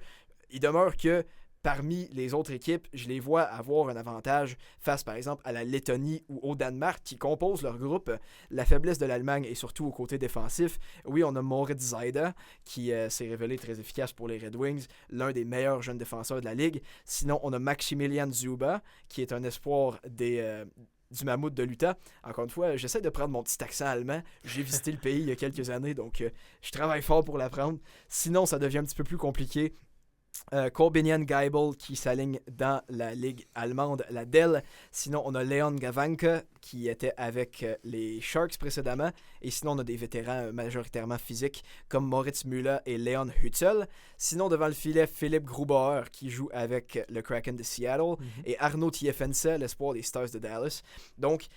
Il demeure que parmi les autres équipes, je les vois avoir un avantage face par exemple à la Lettonie ou au Danemark qui composent leur groupe. La faiblesse de l'Allemagne est surtout au côté défensif. Oui, on a Moritz Seider qui s'est révélé très efficace pour les Red Wings, l'un des meilleurs jeunes défenseurs de la Ligue. Sinon, on a Maximilian Zuba qui est un espoir du Mammouth de l'Utah. Encore une fois, j'essaie de prendre mon petit accent allemand. J'ai visité le pays il y a quelques années, donc je travaille fort pour l'apprendre. Sinon, ça devient un petit peu plus compliqué. Corbinian Geibel qui s'aligne dans la ligue allemande, la DEL. Sinon, on a Leon Gavanka qui était avec les Sharks précédemment. Et sinon, on a des vétérans majoritairement physiques comme Moritz Müller et Leon Hützel. Sinon, devant le filet, Philippe Grubauer qui joue avec le Kraken de Seattle. Et Arnaud Tiefense, l'espoir des Stars de Dallas. Donc,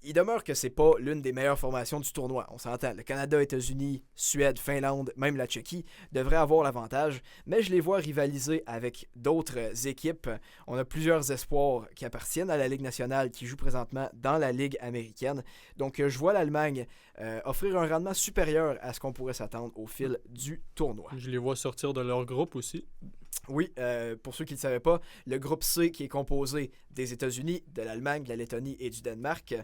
il demeure que c'est pas l'une des meilleures formations du tournoi. On s'entend, le Canada, États-Unis, Suède, Finlande, même la Tchéquie devraient avoir l'avantage, mais je les vois rivaliser avec d'autres équipes. On a plusieurs espoirs qui appartiennent à la Ligue nationale, qui jouent présentement dans la Ligue américaine. Donc je vois l'Allemagne offrir un rendement supérieur à ce qu'on pourrait s'attendre au fil du tournoi. Je les vois sortir de leur groupe aussi. Oui, pour ceux qui ne le savaient pas, le groupe C qui est composé des États-Unis, de l'Allemagne, de la Lettonie et du Danemark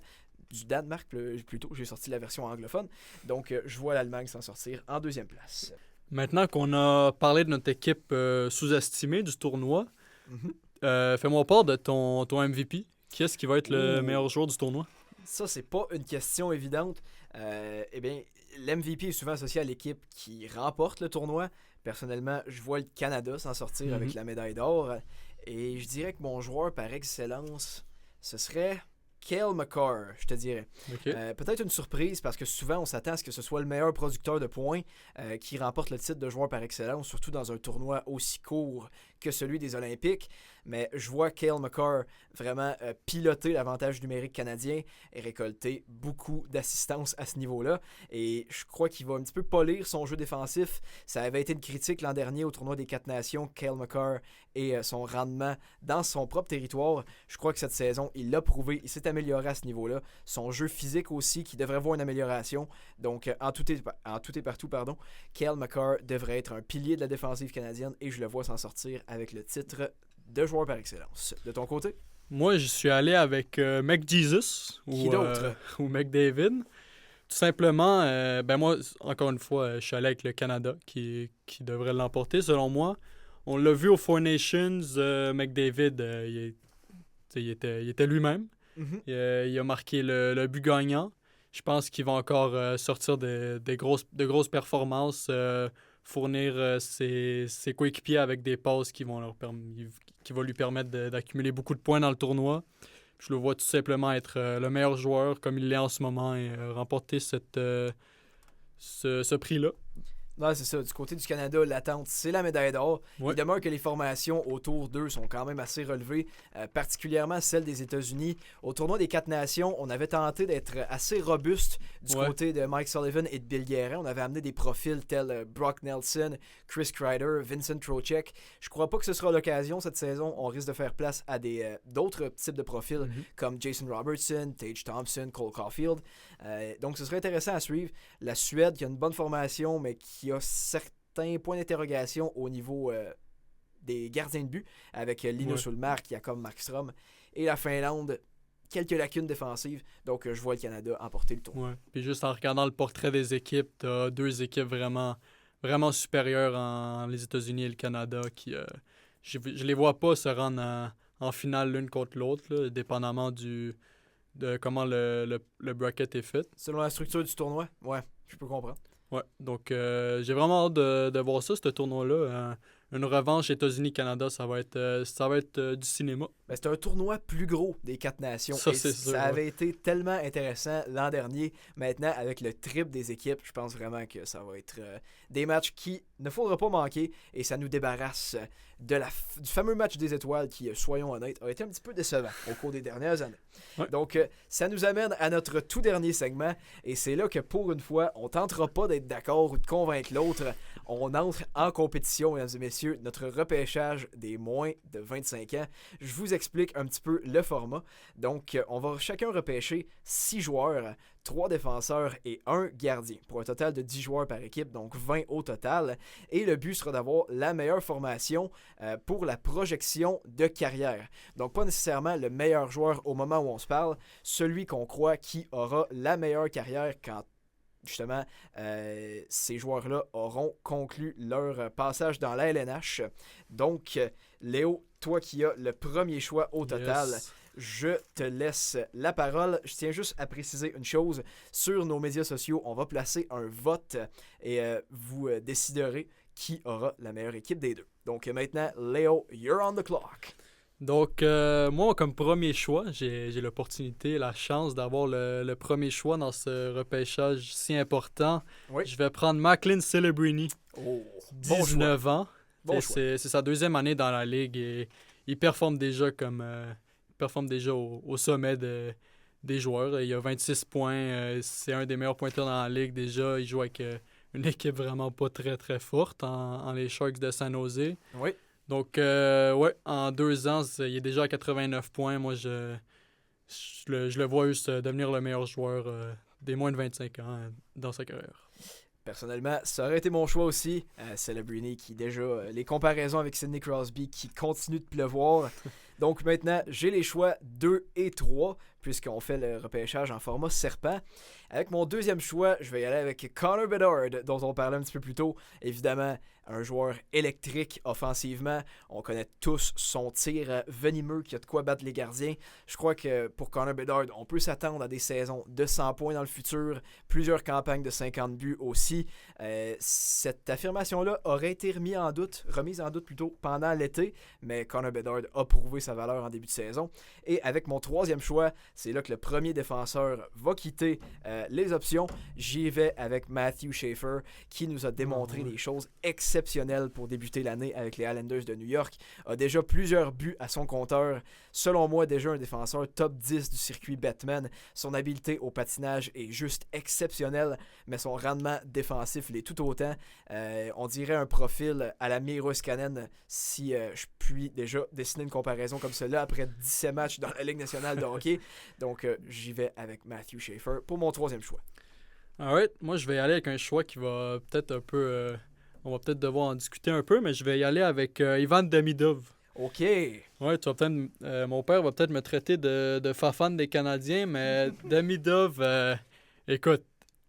plutôt, j'ai sorti la version anglophone. Donc, je vois l'Allemagne s'en sortir en deuxième place. Maintenant qu'on a parlé de notre équipe sous-estimée du tournoi, fais-moi part de ton MVP. Qui est-ce qui va être le meilleur joueur du tournoi? Ça, c'est pas une question évidente. Eh bien, l'MVP est souvent associé à l'équipe qui remporte le tournoi. Personnellement, je vois le Canada s'en sortir avec la médaille d'or. Et je dirais que mon joueur par excellence, ce serait Cale Makar, je te dirais. Okay. Peut-être une surprise parce que souvent on s'attend à ce que ce soit le meilleur producteur de points qui remporte le titre de joueur par excellence, surtout dans un tournoi aussi court que celui des Olympiques. Mais je vois Cale Makar vraiment piloter l'avantage numérique canadien et récolter beaucoup d'assistance à ce niveau-là. Et je crois qu'il va un petit peu polir son jeu défensif. Ça avait été une critique l'an dernier au tournoi des 4 nations, Cale Makar et son rendement dans son propre territoire. Je crois que cette saison, il l'a prouvé. Il s'est amélioré à ce niveau-là. Son jeu physique aussi, qui devrait voir une amélioration. Donc, en tout et partout, Cale Makar devrait être un pilier de la défensive canadienne et je le vois s'en sortir avec le titre de joueur par excellence. De ton côté? Moi, je suis allé avec McJesus Qui d'autre? Ou McDavid. Tout simplement, moi, encore une fois, je suis allé avec le Canada qui devrait l'emporter, selon moi. On l'a vu aux Four Nations, McDavid, il était lui-même. Il a marqué le but gagnant. Je pense qu'il va encore sortir de grosses performances, fournir ses coéquipiers avec des passes qui vont lui permettre d'accumuler beaucoup de points dans le tournoi. Je le vois tout simplement être le meilleur joueur comme il l'est en ce moment et remporter ce prix-là. Non, c'est ça. Du côté du Canada, l'attente, c'est la médaille d'or. Ouais. Il demeure que les formations autour d'eux sont quand même assez relevées, particulièrement celles des États-Unis. Au tournoi des 4 nations, on avait tenté d'être assez robuste du côté de Mike Sullivan et de Bill Guérin. On avait amené des profils tels Brock Nelson, Chris Kreider, Vincent Trocheck. Je crois pas que ce sera l'occasion cette saison. On risque de faire place à d'autres types de profils comme Jason Robertson, Tage Thompson, Cole Caulfield. Donc ce serait intéressant à suivre. La Suède qui a une bonne formation mais qui a certains points d'interrogation au niveau des gardiens de but avec Linus Ullmark, Jakob Markstrom, et la Finlande, quelques lacunes défensives. Donc je vois le Canada emporter le tournoi. Ouais. Puis juste en regardant le portrait des équipes, tu as deux équipes vraiment, vraiment supérieures en les États-Unis et le Canada qui je les vois pas se rendre en finale l'une contre l'autre, là, dépendamment de comment le bracket est fait. Selon la structure du tournoi, ouais, je peux comprendre. Ouais, donc j'ai vraiment hâte de voir ça, ce tournoi-là. une revanche États-Unis-Canada, ça va être du cinéma. Ben, c'est un tournoi plus gros des 4 nations. Ça, Et c'est sûr, ça avait ouais. été tellement intéressant l'an dernier. Maintenant, avec le triple des équipes, je pense vraiment que ça va être des matchs qui ne faudra pas manquer. Et ça nous débarrasse du fameux match des étoiles qui, soyons honnêtes, a été un petit peu décevant au cours des dernières années. Ouais. Donc, ça nous amène à notre tout dernier segment. Et c'est là que, pour une fois, on tentera pas d'être d'accord ou de convaincre l'autre. On entre en compétition, mesdames et messieurs, notre repêchage des moins de 25 ans. Je vous explique un petit peu le format. Donc, on va chacun repêcher 6 joueurs, 3 défenseurs et 1 gardien, pour un total de 10 joueurs par équipe, donc 20 au total. Et le but sera d'avoir la meilleure formation pour la projection de carrière. Donc, pas nécessairement le meilleur joueur au moment où on se parle, celui qu'on croit qui aura la meilleure carrière quand justement, ces joueurs-là auront conclu leur passage dans la LNH. Donc, Léo, toi qui as le premier choix au total, Yes. je te laisse la parole. Je tiens juste à préciser une chose. Sur nos médias sociaux, on va placer un vote et vous déciderez qui aura la meilleure équipe des deux. Donc maintenant, Léo, you're on the clock. Donc, moi, comme premier choix, j'ai l'opportunité, la chance d'avoir le premier choix dans ce repêchage si important. Oui. Je vais prendre Macklin Celebrini, Oh, bon choix. 19 ans. Bon choix. C'est sa deuxième année dans la ligue et il performe déjà au sommet des joueurs. Il a 26 points, c'est un des meilleurs pointeurs dans la ligue déjà. Il joue avec une équipe vraiment pas très très forte en les Sharks de San Jose. Oui. Donc, ouais, en 2 ans, il est déjà à 89 points. Moi, je le vois juste devenir le meilleur joueur des moins de 25 ans dans sa carrière. Personnellement, ça aurait été mon choix aussi. Celebrini qui déjà, les comparaisons avec Sidney Crosby qui continue de pleuvoir. Donc maintenant, j'ai les choix 2 et 3, puisqu'on fait le repêchage en format serpent. Avec mon deuxième choix, je vais y aller avec Connor Bedard, dont on parlait un petit peu plus tôt. Évidemment, un joueur électrique offensivement. On connaît tous son tir venimeux qui a de quoi battre les gardiens. Je crois que pour Connor Bedard, on peut s'attendre à des saisons de 100 points dans le futur, plusieurs campagnes de 50 buts aussi. Cette affirmation-là aurait été remise en doute plutôt pendant l'été, mais Connor Bedard a prouvé sa valeur en début de saison. Et avec mon troisième choix, c'est là que le premier défenseur va quitter les options. J'y vais avec Matthew Schaefer, qui nous a démontré des choses exceptionnelles pour débuter l'année avec les Islanders de New York. A déjà plusieurs buts à son compteur. Selon moi, déjà un défenseur top 10 du circuit Batman. Son habileté au patinage est juste exceptionnelle, mais son rendement défensif l'est tout autant. On dirait un profil à la Miros Canen si je puis déjà dessiner une comparaison comme cela après 17 matchs dans la Ligue nationale de hockey. Donc, j'y vais avec Matthew Schaefer pour mon troisième choix. Alright, moi je vais y aller avec un choix qui va peut-être un peu... on va peut-être devoir en discuter un peu, mais je vais y aller avec Ivan Demidov. OK. Ouais, tu vas peut-être... mon père va peut-être me traiter de fafane des Canadiens, mais Demidov, écoute,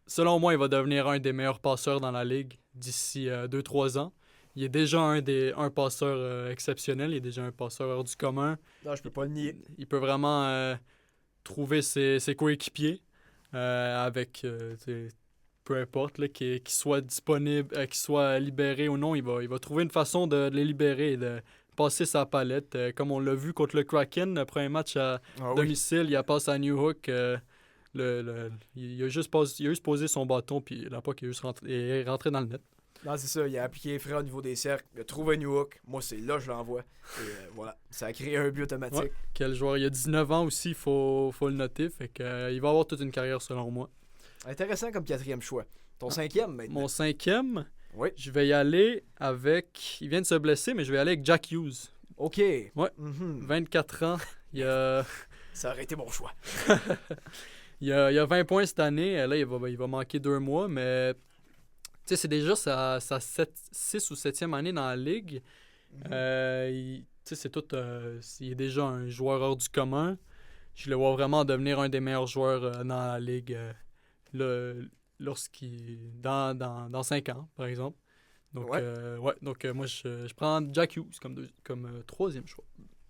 selon moi, il va devenir un des meilleurs passeurs dans la ligue d'ici 2-3 ans. Il est déjà un passeur exceptionnel, il est déjà un passeur hors du commun. Non, je peux pas le nier. Il peut vraiment trouver ses coéquipiers avec, peu importe, là, qu'il soit disponible, qu'il soit libéré ou non, il va trouver une façon de les libérer et de passer sa palette. Comme on l'a vu contre le Kraken, le premier match à domicile, il a passé à New Hook. Il a juste posé son bâton, puis la puck est rentré dans le net. Non, c'est ça. Il a appliqué les freins au niveau des cercles. Il a trouvé un New Hook. Moi, c'est là que je l'envoie. Et voilà. Ça a créé un but automatique. Ouais. Quel joueur. Il a 19 ans aussi, il faut le noter. Fait que, il va avoir toute une carrière selon moi. Intéressant comme quatrième choix. Ton cinquième maintenant. Mon cinquième, Oui. je vais y aller avec... Il vient de se blesser, mais je vais y aller avec Jack Hughes. OK. Ouais. Mm-hmm. 24 ans. Ça aurait été mon choix. il a 20 points cette année. Là, il va manquer 2 mois, mais... Tu sais, c'est déjà sa 6 ou 7e année dans la ligue. C'est tout... il est déjà un joueur hors du commun. Je le vois vraiment devenir un des meilleurs joueurs dans la ligue dans 5 ans, par exemple. Donc, moi, je prends Jack Hughes comme troisième choix.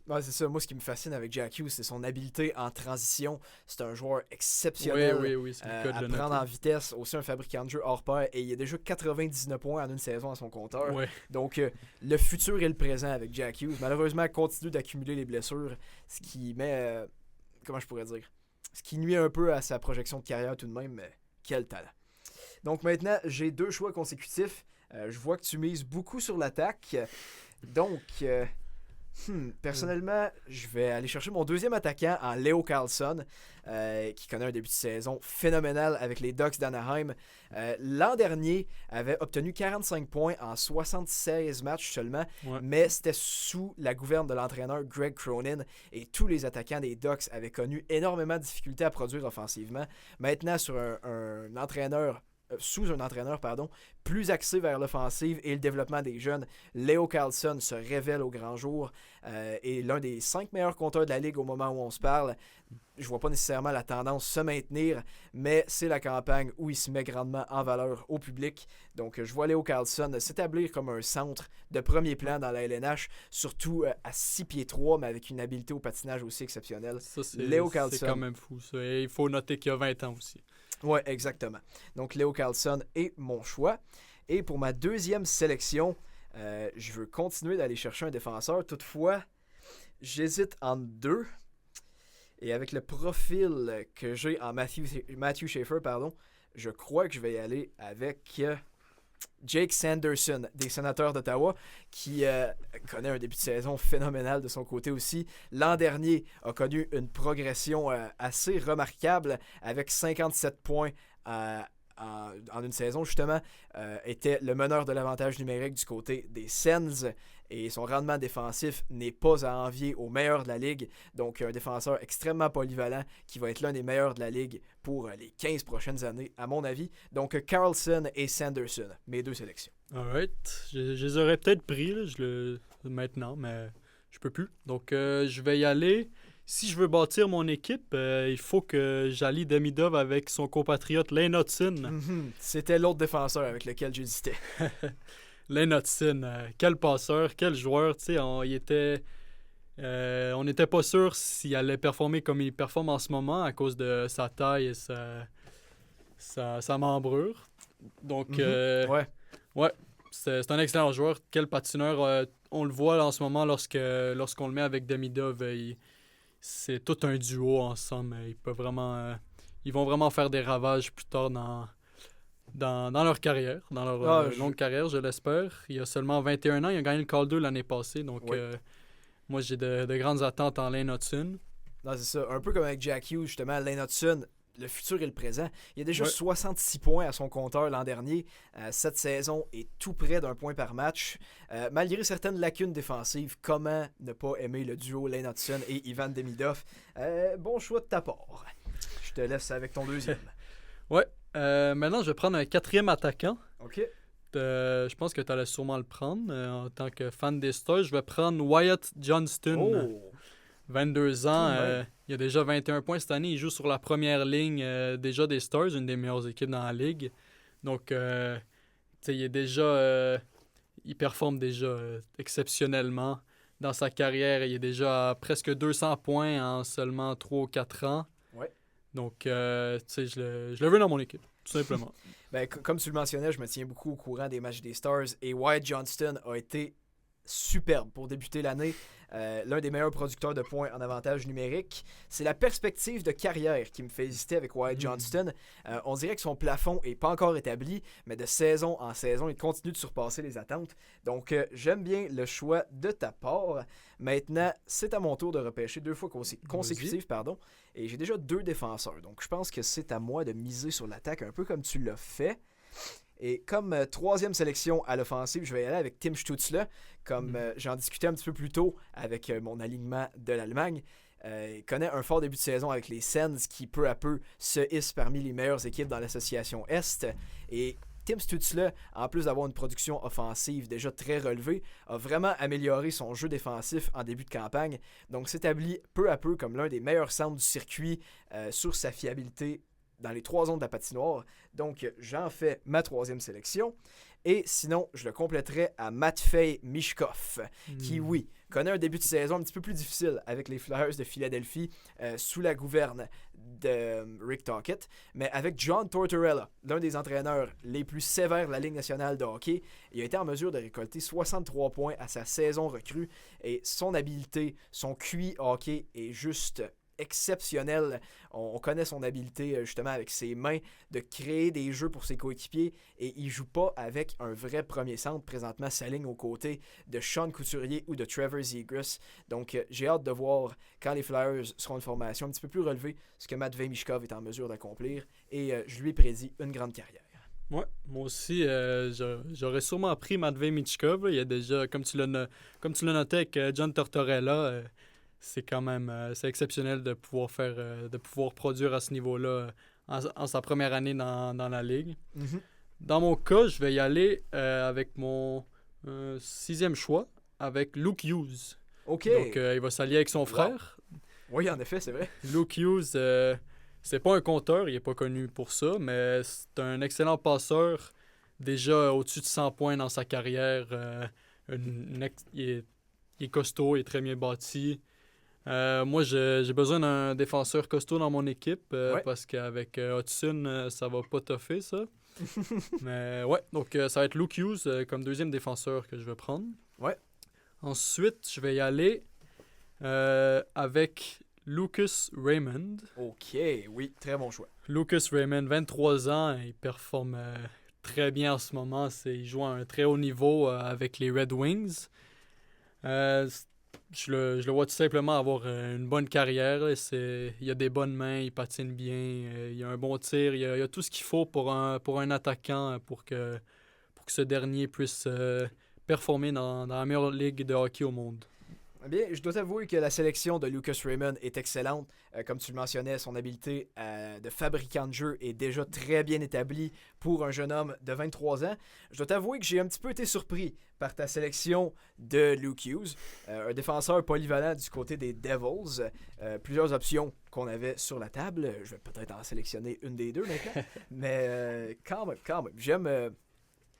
Ouais, c'est ça. Moi, ce qui me fascine avec Jack Hughes, c'est son habileté en transition. C'est un joueur exceptionnel Oui, c'est le cas de à le prendre noter. en vitesse. Aussi un fabricant de jeu hors pair. Et il y a déjà 99 points en une saison à son compteur. Ouais, Donc, le futur et le présent avec Jack Hughes. Malheureusement, il continue d'accumuler les blessures. Ce qui met... comment je pourrais dire? Ce qui nuit un peu à sa projection de carrière tout de même. Mais quel talent. Donc maintenant, j'ai 2 choix consécutifs. Je vois que tu mises beaucoup sur l'attaque. Donc... personnellement, je vais aller chercher mon deuxième attaquant en Leo Carlson, qui connaît un début de saison phénoménal avec les Ducks d'Anaheim. L'an dernier, avait obtenu 45 points en 76 matchs seulement, ouais. mais c'était sous la gouverne de l'entraîneur Greg Cronin et tous les attaquants des Ducks avaient connu énormément de difficultés à produire offensivement. Maintenant, sur un entraîneur sous un entraîneur, plus axé vers l'offensive et le développement des jeunes, Leo Carlson se révèle au grand jour et l'un des 5 meilleurs compteurs de la Ligue au moment où on se parle. Je vois pas nécessairement la tendance se maintenir, mais c'est la campagne où il se met grandement en valeur au public. Donc je vois Leo Carlson s'établir comme un centre de premier plan dans la LNH, surtout à 6 pieds 3, mais avec une habileté au patinage aussi exceptionnelle. Ça, Leo Carlson. c'est quand même fou, ça. Et il faut noter qu'il y a 20 ans aussi. Ouais, exactement. Donc, Leo Carlson est mon choix. Et pour ma deuxième sélection, je veux continuer d'aller chercher un défenseur. Toutefois, j'hésite entre 2. Et avec le profil que j'ai en Matthew Schaefer, je crois que je vais y aller avec Jake Sanderson des Sénateurs d'Ottawa, qui connaît un début de saison phénoménal de son côté aussi. L'an dernier a connu une progression assez remarquable avec 57 points en une saison, justement. Était le meneur de l'avantage numérique du côté des Sens. Et son rendement défensif n'est pas à envier au meilleur de la Ligue. Donc, un défenseur extrêmement polyvalent qui va être l'un des meilleurs de la Ligue pour les 15 prochaines années, à mon avis. Donc, Carlson et Sanderson, mes 2 sélections. Alright. Je les aurais peut-être pris là, maintenant, mais je peux plus. Donc, je vais y aller. Si je veux bâtir mon équipe, il faut que j'allie Demidov avec son compatriote Lane Hutson. C'était l'autre défenseur avec lequel j'hésitais. Lane Hutson, quel passeur, quel joueur. On n'était pas sûr s'il allait performer comme il performe en ce moment à cause de sa taille et sa membrure. Donc, ouais, c'est un excellent joueur. Quel patineur. On le voit là, en ce moment lorsqu'on le met avec Demidov. C'est tout un duo ensemble. Ils vont vraiment faire des ravages plus tard dans leur carrière, dans leur longue carrière, je l'espère. Il a seulement 21 ans, il a gagné le Calder l'année passée, donc moi j'ai de grandes attentes en Lane Hutson. Non, c'est ça. Un peu comme avec Jack Hughes, justement, Lane Hutson, le futur et le présent. Il y a déjà 66 points à son compteur l'an dernier. Cette saison est tout près d'un point par match. Malgré certaines lacunes défensives, comment ne pas aimer le duo Lane Hutson et Ivan Demidov? Bon choix de ta part. Je te laisse avec ton deuxième. Ouais. Maintenant, je vais prendre un 4e attaquant. OK. Je pense que tu allais sûrement le prendre en tant que fan des Stars. Je vais prendre Wyatt Johnston. 22 ans. Il a déjà 21 points cette année. Il joue sur la première ligne déjà des Stars, une des meilleures équipes dans la Ligue. Donc, il performe déjà exceptionnellement dans sa carrière. Il est déjà à presque 200 points en seulement 3 ou 4 ans. Ouais. Donc, je le veux dans mon équipe, tout simplement. Comme tu le mentionnais, je me tiens beaucoup au courant des matchs des Stars et Wyatt Johnston a été superbe pour débuter l'année. L'un des meilleurs producteurs de points en avantage numérique. C'est la perspective de carrière qui me fait hésiter avec Wyatt Johnston. On dirait que son plafond n'est pas encore établi, mais de saison en saison, il continue de surpasser les attentes. Donc, j'aime bien le choix de ta part. Maintenant, c'est à mon tour de repêcher 2 fois consécutives. Et j'ai déjà 2 défenseurs. Donc, je pense que c'est à moi de miser sur l'attaque, un peu comme tu l'as fait. Et comme 3e sélection à l'offensive, je vais y aller avec Tim Stützle. Comme j'en discutais un petit peu plus tôt avec mon alignement de l'Allemagne. Il connaît un fort début de saison avec les Sens qui, peu à peu, se hissent parmi les meilleures équipes dans l'association Est. Et Tim Stützle, en plus d'avoir une production offensive déjà très relevée, a vraiment amélioré son jeu défensif en début de campagne. Donc s'établit peu à peu comme l'un des meilleurs centres du circuit sur sa fiabilité dans les 3 zones de la patinoire. Donc, j'en fais ma 3e sélection. Et sinon, je le compléterai à Matvei Mishkov, qui, Hmm. oui, connaît un début de saison un petit peu plus difficile avec les Flyers de Philadelphie sous la gouverne de Rick Tocchet, mais avec John Tortorella, l'un des entraîneurs les plus sévères de la Ligue nationale de hockey, il a été en mesure de récolter 63 points à sa saison recrue et son habileté, son QI hockey est juste exceptionnel. On connaît son habileté justement avec ses mains de créer des jeux pour ses coéquipiers et il joue pas avec un vrai premier centre. Présentement, s'aligne aux côtés de Sean Couturier ou de Trevor Zegras. Donc, j'ai hâte de voir quand les Flyers seront une formation un petit peu plus relevée ce que Matvei Mishkov est en mesure d'accomplir et je lui prédis une grande carrière. Ouais, moi aussi, j'aurais sûrement pris Matvei Michkov. Là. Il y a déjà, comme tu l'as noté avec John Tortorella, c'est quand même c'est exceptionnel de pouvoir de pouvoir produire à ce niveau-là en sa première année dans la ligue. Mhm. Dans mon cas, je vais y aller avec mon sixième choix, avec Luke Hughes. OK. Donc, il va s'allier avec son Wow. frère. Oui, en effet, c'est vrai. Luke Hughes, c'est pas un compteur, il est pas connu pour ça, mais c'est un excellent passeur, déjà au-dessus de 100 points dans sa carrière. Il est costaud, il est très bien bâti. Moi, j'ai besoin d'un défenseur costaud dans mon équipe Ouais. parce qu'avec Hudson, ça va pas toffer ça. Mais ouais, donc ça va être Luke Hughes comme deuxième défenseur que je vais prendre. Ouais. Ensuite, je vais y aller avec Lucas Raymond. OK, oui, très bon choix. Lucas Raymond, 23 ans, il performe très bien en ce moment. Il joue à un très haut niveau avec les Red Wings. Je le vois tout simplement avoir une bonne carrière. Là. Il a des bonnes mains, il patine bien, il a un bon tir, il a tout ce qu'il faut pour un attaquant pour que ce dernier puisse performer dans la meilleure ligue de hockey au monde. Eh bien, je dois t'avouer que la sélection de Lucas Raymond est excellente. Comme tu le mentionnais, son habileté de fabricant de jeu est déjà très bien établie pour un jeune homme de 23 ans. Je dois t'avouer que j'ai un petit peu été surpris par ta sélection de Luke Hughes, un défenseur polyvalent du côté des Devils. Plusieurs options qu'on avait sur la table. Je vais peut-être en sélectionner une des deux maintenant. Mais quand même.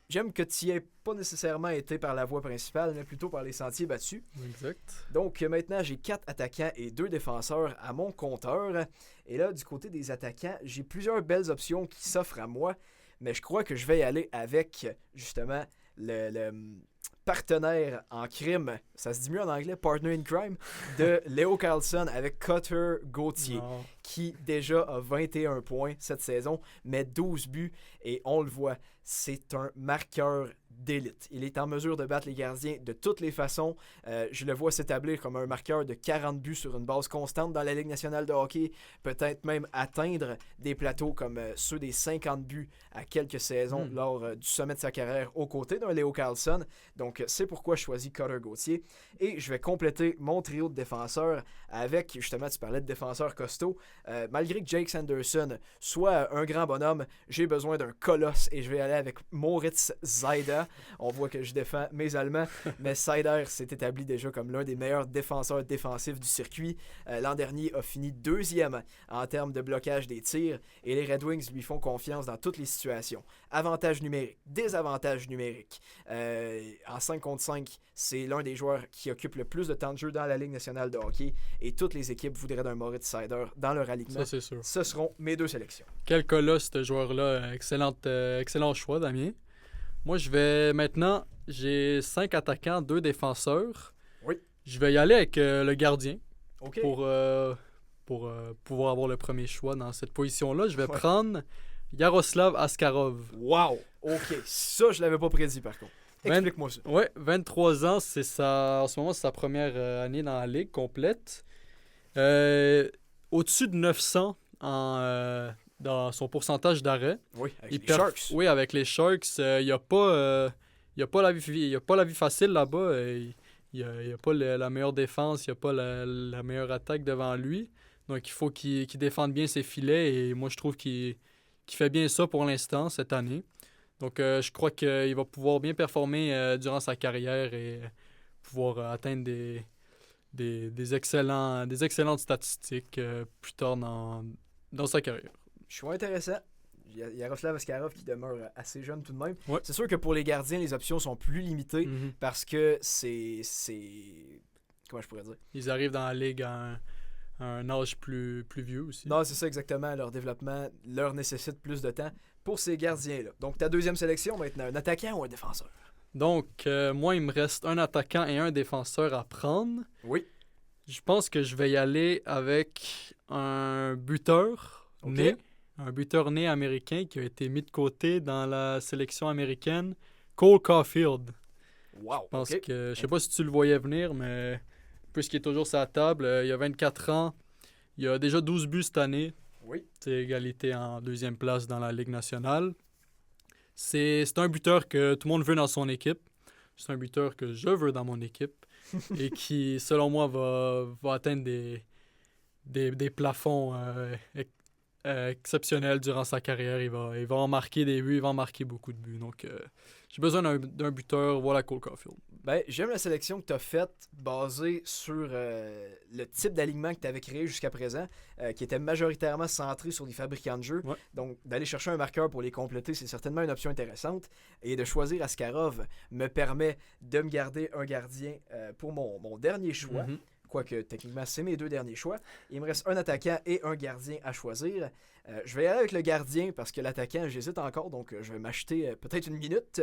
J'aime que tu n'y aies pas nécessairement été par la voie principale, mais plutôt par les sentiers battus. Exact. Donc maintenant, j'ai 4 attaquants et 2 défenseurs à mon compteur. Et là, du côté des attaquants, j'ai plusieurs belles options qui s'offrent à moi, mais je crois que je vais y aller avec, justement, le partenaire en crime, ça se dit mieux en anglais, partner in crime, de Leo Carlson avec Cutter Gauthier, Non. qui déjà a 21 points cette saison, mais 12 buts, et on le voit, c'est un marqueur d'élite. Il est en mesure de battre les gardiens de toutes les façons. Je le vois s'établir comme un marqueur de 40 buts sur une base constante dans la Ligue nationale de hockey, peut-être même atteindre des plateaux comme ceux des 50 buts à quelques saisons lors du sommet de sa carrière aux côtés d'un Leo Carlson. Donc c'est pourquoi je choisis Cutter Gauthier. Et je vais compléter mon trio de défenseurs avec, justement, tu parlais de défenseurs costauds. Malgré que Jake Sanderson soit un grand bonhomme, j'ai besoin d'un colosse et je vais aller avec Moritz Seider. On voit que je défends mes Allemands, mais Seider s'est établi déjà comme l'un des meilleurs défenseurs défensifs du circuit. L'an dernier a fini deuxième en termes de blocage des tirs et les Red Wings lui font confiance dans toutes les situations. Avantage numérique, désavantage numérique. En 5 contre 5, c'est l'un des joueurs qui occupe le plus de temps de jeu dans la Ligue nationale de hockey et toutes les équipes voudraient d'un Moritz Seider dans leur alignement. Ça, c'est sûr. Ce seront mes 2 sélections. Quel colosse, ce joueur-là. Excellent choix, Damien. Moi, je vais maintenant... J'ai 5 attaquants, 2 défenseurs. Oui. Je vais y aller avec le gardien OK. pour pouvoir avoir le premier choix dans cette position-là. Je vais Ouais. prendre Yaroslav Askarov. Wow! OK. Ça, je l'avais pas prédit, par contre. Explique-moi ça. Ouais, 23 ans, en ce moment, c'est sa première année dans la ligue complète. Au-dessus de 900 dans son pourcentage d'arrêt. Oui, avec Il les perf- Sharks. Oui, avec les Sharks, il n'y a pas la vie facile là-bas. Il n'y a pas la meilleure défense, il n'y a pas la meilleure attaque devant lui. Donc, il faut qu'il défende bien ses filets. Et moi, je trouve qu'il fait bien ça pour l'instant, cette année. Donc, je crois qu'il va pouvoir bien performer durant sa carrière et pouvoir atteindre des excellentes statistiques plus tard dans sa carrière. Choix intéressant. Yaroslav Askarov qui demeure assez jeune tout de même. Ouais. C'est sûr que pour les gardiens, les options sont plus limitées parce que c'est... Comment je pourrais dire? Ils arrivent dans la ligue à un âge plus vieux aussi. Non, c'est ça exactement. Leur développement leur nécessite plus de temps pour ces gardiens-là. Donc, ta deuxième sélection maintenant, un attaquant ou un défenseur? Donc, moi, il me reste un attaquant et un défenseur à prendre. Oui. Je pense que je vais y aller avec un buteur né. Un buteur né américain qui a été mis de côté dans la sélection américaine, Cole Caulfield. Wow. Je sais pas si tu le voyais venir, mais puisqu'il est toujours sur la table, il a 24 ans. Il a déjà 12 buts cette année. Oui. C'est égalité en deuxième place dans la Ligue nationale. C'est un buteur que tout le monde veut dans son équipe. C'est un buteur que je veux dans mon équipe et qui, selon moi, va atteindre des plafonds exceptionnels durant sa carrière. Il va en marquer des buts, il va en marquer beaucoup de buts. Donc, j'ai besoin d'un buteur. Voilà Cole Caulfield. Ben, j'aime la sélection que tu as faite basée sur le type d'alignement que tu avais créé jusqu'à présent, qui était majoritairement centré sur des fabricants de jeux. Ouais. Donc, d'aller chercher un marqueur pour les compléter, c'est certainement une option intéressante. Et de choisir Askarov me permet de me garder un gardien pour mon dernier choix. Quoique, techniquement, c'est mes deux derniers choix. Il me reste un attaquant et un gardien à choisir. Je vais y aller avec le gardien parce que l'attaquant, j'hésite encore, donc je vais m'acheter peut-être une minute.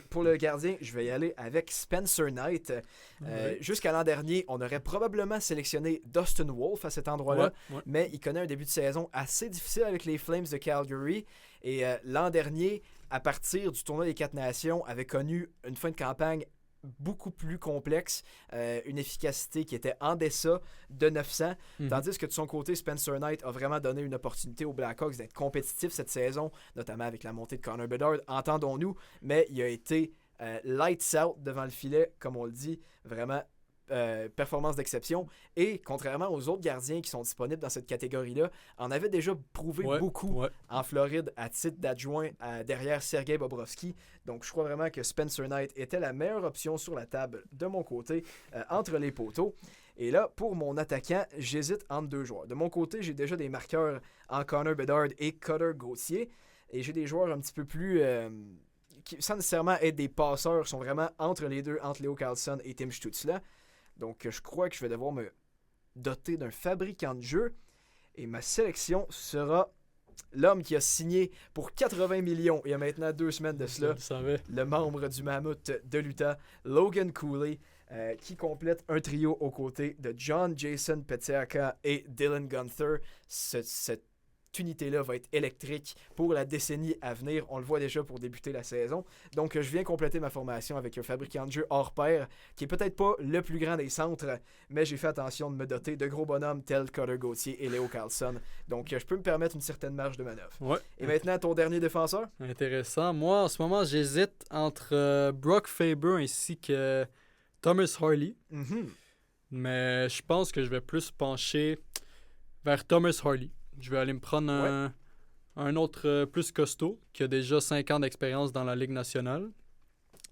Pour le gardien, je vais y aller avec Spencer Knight. Jusqu'à l'an dernier, on aurait probablement sélectionné Dustin Wolf à cet endroit-là, mais il connaît un début de saison assez difficile avec les Flames de Calgary. Et l'an dernier, à partir du tournoi des 4 Nations, avait connu une fin de campagne beaucoup plus complexe, une efficacité qui était en deçà de 900, tandis que de son côté, Spencer Knight a vraiment donné une opportunité aux Blackhawks d'être compétitifs cette saison, notamment avec la montée de Connor Bedard, entendons-nous, mais il a été lights out devant le filet, comme on le dit, vraiment performance d'exception, et contrairement aux autres gardiens qui sont disponibles dans cette catégorie-là, en avait déjà prouvé beaucoup en Floride à titre d'adjoint derrière Sergei Bobrovsky. Donc je crois vraiment que Spencer Knight était la meilleure option sur la table de mon côté, entre les poteaux. Et là, pour mon attaquant, j'hésite entre deux joueurs. De mon côté, j'ai déjà des marqueurs en Connor Bedard et Cutter Gauthier, et j'ai des joueurs un petit peu plus... qui, sans nécessairement être des passeurs, sont vraiment entre les deux, entre Leo Carlsson et Tim Stützle. Donc, je crois que je vais devoir me doter d'un fabricant de jeu. Et ma sélection sera l'homme qui a signé pour 80 millions il y a maintenant 2 semaines de cela. Le membre du Mammouth de l'Utah, Logan Cooley, qui complète un trio aux côtés de John Jason Petsiaka et Dylan Gunther. Cette unité-là va être électrique pour la décennie à venir. On le voit déjà pour débuter la saison. Donc, je viens compléter ma formation avec un fabricant de jeu hors pair, qui est peut-être pas le plus grand des centres, mais j'ai fait attention de me doter de gros bonhommes tels Cutter Gauthier et Leo Carlsson. Donc, je peux me permettre une certaine marge de manœuvre. Et maintenant, ton dernier défenseur? Intéressant. Moi, en ce moment, j'hésite entre Brock Faber ainsi que Thomas Harley. Mais je pense que je vais plus pencher vers Thomas Harley. Je vais aller me prendre un autre plus costaud qui a déjà 5 ans d'expérience dans la Ligue nationale.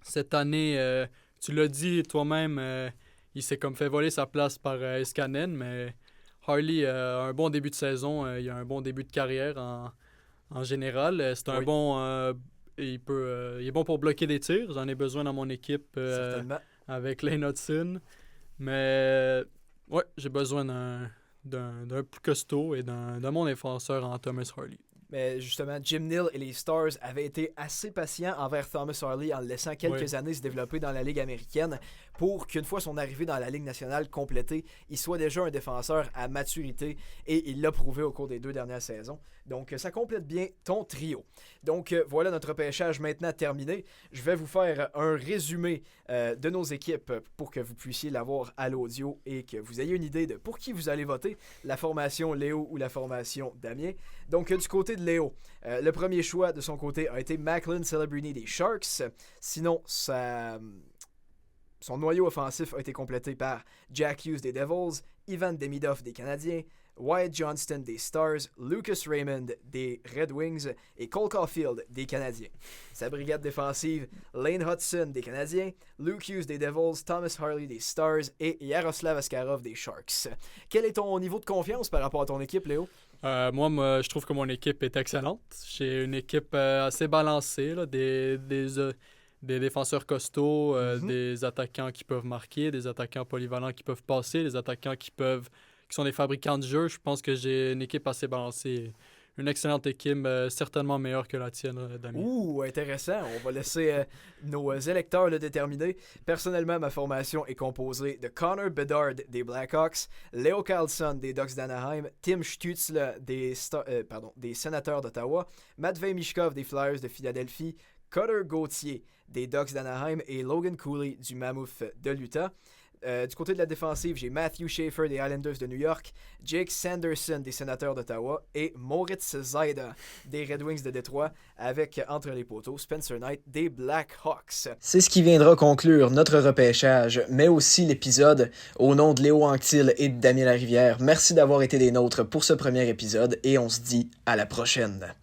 Cette année, tu l'as dit toi-même, il s'est comme fait voler sa place par Iskanen, mais Harley a un bon début de saison, il a un bon début de carrière en général. C'est un bon... il est bon pour bloquer des tirs. J'en ai besoin dans mon équipe avec Lane Hudson. Mais j'ai besoin d'un plus costaud et d'un bon défenseur en Thomas Harley. Mais justement, Jim Neal et les Stars avaient été assez patients envers Thomas Harley en le laissant quelques années se développer dans la Ligue américaine pour qu'une fois son arrivée dans la Ligue nationale complétée, il soit déjà un défenseur à maturité et il l'a prouvé au cours des 2 dernières saisons. Donc, ça complète bien ton trio. Donc, voilà notre repêchage maintenant terminé. Je vais vous faire un résumé de nos équipes pour que vous puissiez l'avoir à l'audio et que vous ayez une idée de pour qui vous allez voter, la formation Léo ou la formation Damien. Donc, du côté de Léo, le premier choix de son côté a été Macklin Celebrini des Sharks. Sinon, son noyau offensif a été complété par Jack Hughes des Devils, Ivan Demidov des Canadiens, Wyatt Johnston des Stars, Lucas Raymond des Red Wings et Cole Caulfield des Canadiens. Sa brigade défensive, Lane Hudson des Canadiens, Luke Hughes des Devils, Thomas Harley des Stars et Yaroslav Askarov des Sharks. Quel est ton niveau de confiance par rapport à ton équipe, Léo? Moi, je trouve que mon équipe est excellente. J'ai une équipe assez balancée, là, des défenseurs costauds, Mhm. des attaquants qui peuvent marquer, des attaquants polyvalents qui peuvent passer, des attaquants qui sont des fabricants de jeu. Je pense que j'ai une équipe assez balancée. Une excellente équipe, certainement meilleure que la tienne, Damien. Ouh, intéressant. On va laisser nos électeurs le déterminer. Personnellement, ma formation est composée de Connor Bedard des Blackhawks, Leo Carlson des Ducks d'Anaheim, Tim Stützle des Sénateurs d'Ottawa, Matvei Mishkov des Flyers de Philadelphie, Cutter Gauthier des Ducks d'Anaheim et Logan Cooley du Mammoth de l'Utah. Du côté de la défensive, j'ai Matthew Schaefer des Islanders de New York, Jake Sanderson des Sénateurs d'Ottawa et Moritz Zaida des Red Wings de Détroit, avec entre les poteaux Spencer Knight des Blackhawks. C'est ce qui viendra conclure notre repêchage, mais aussi l'épisode au nom de Léo Anctil et de Damien Larivière. Merci d'avoir été des nôtres pour ce premier épisode et on se dit à la prochaine.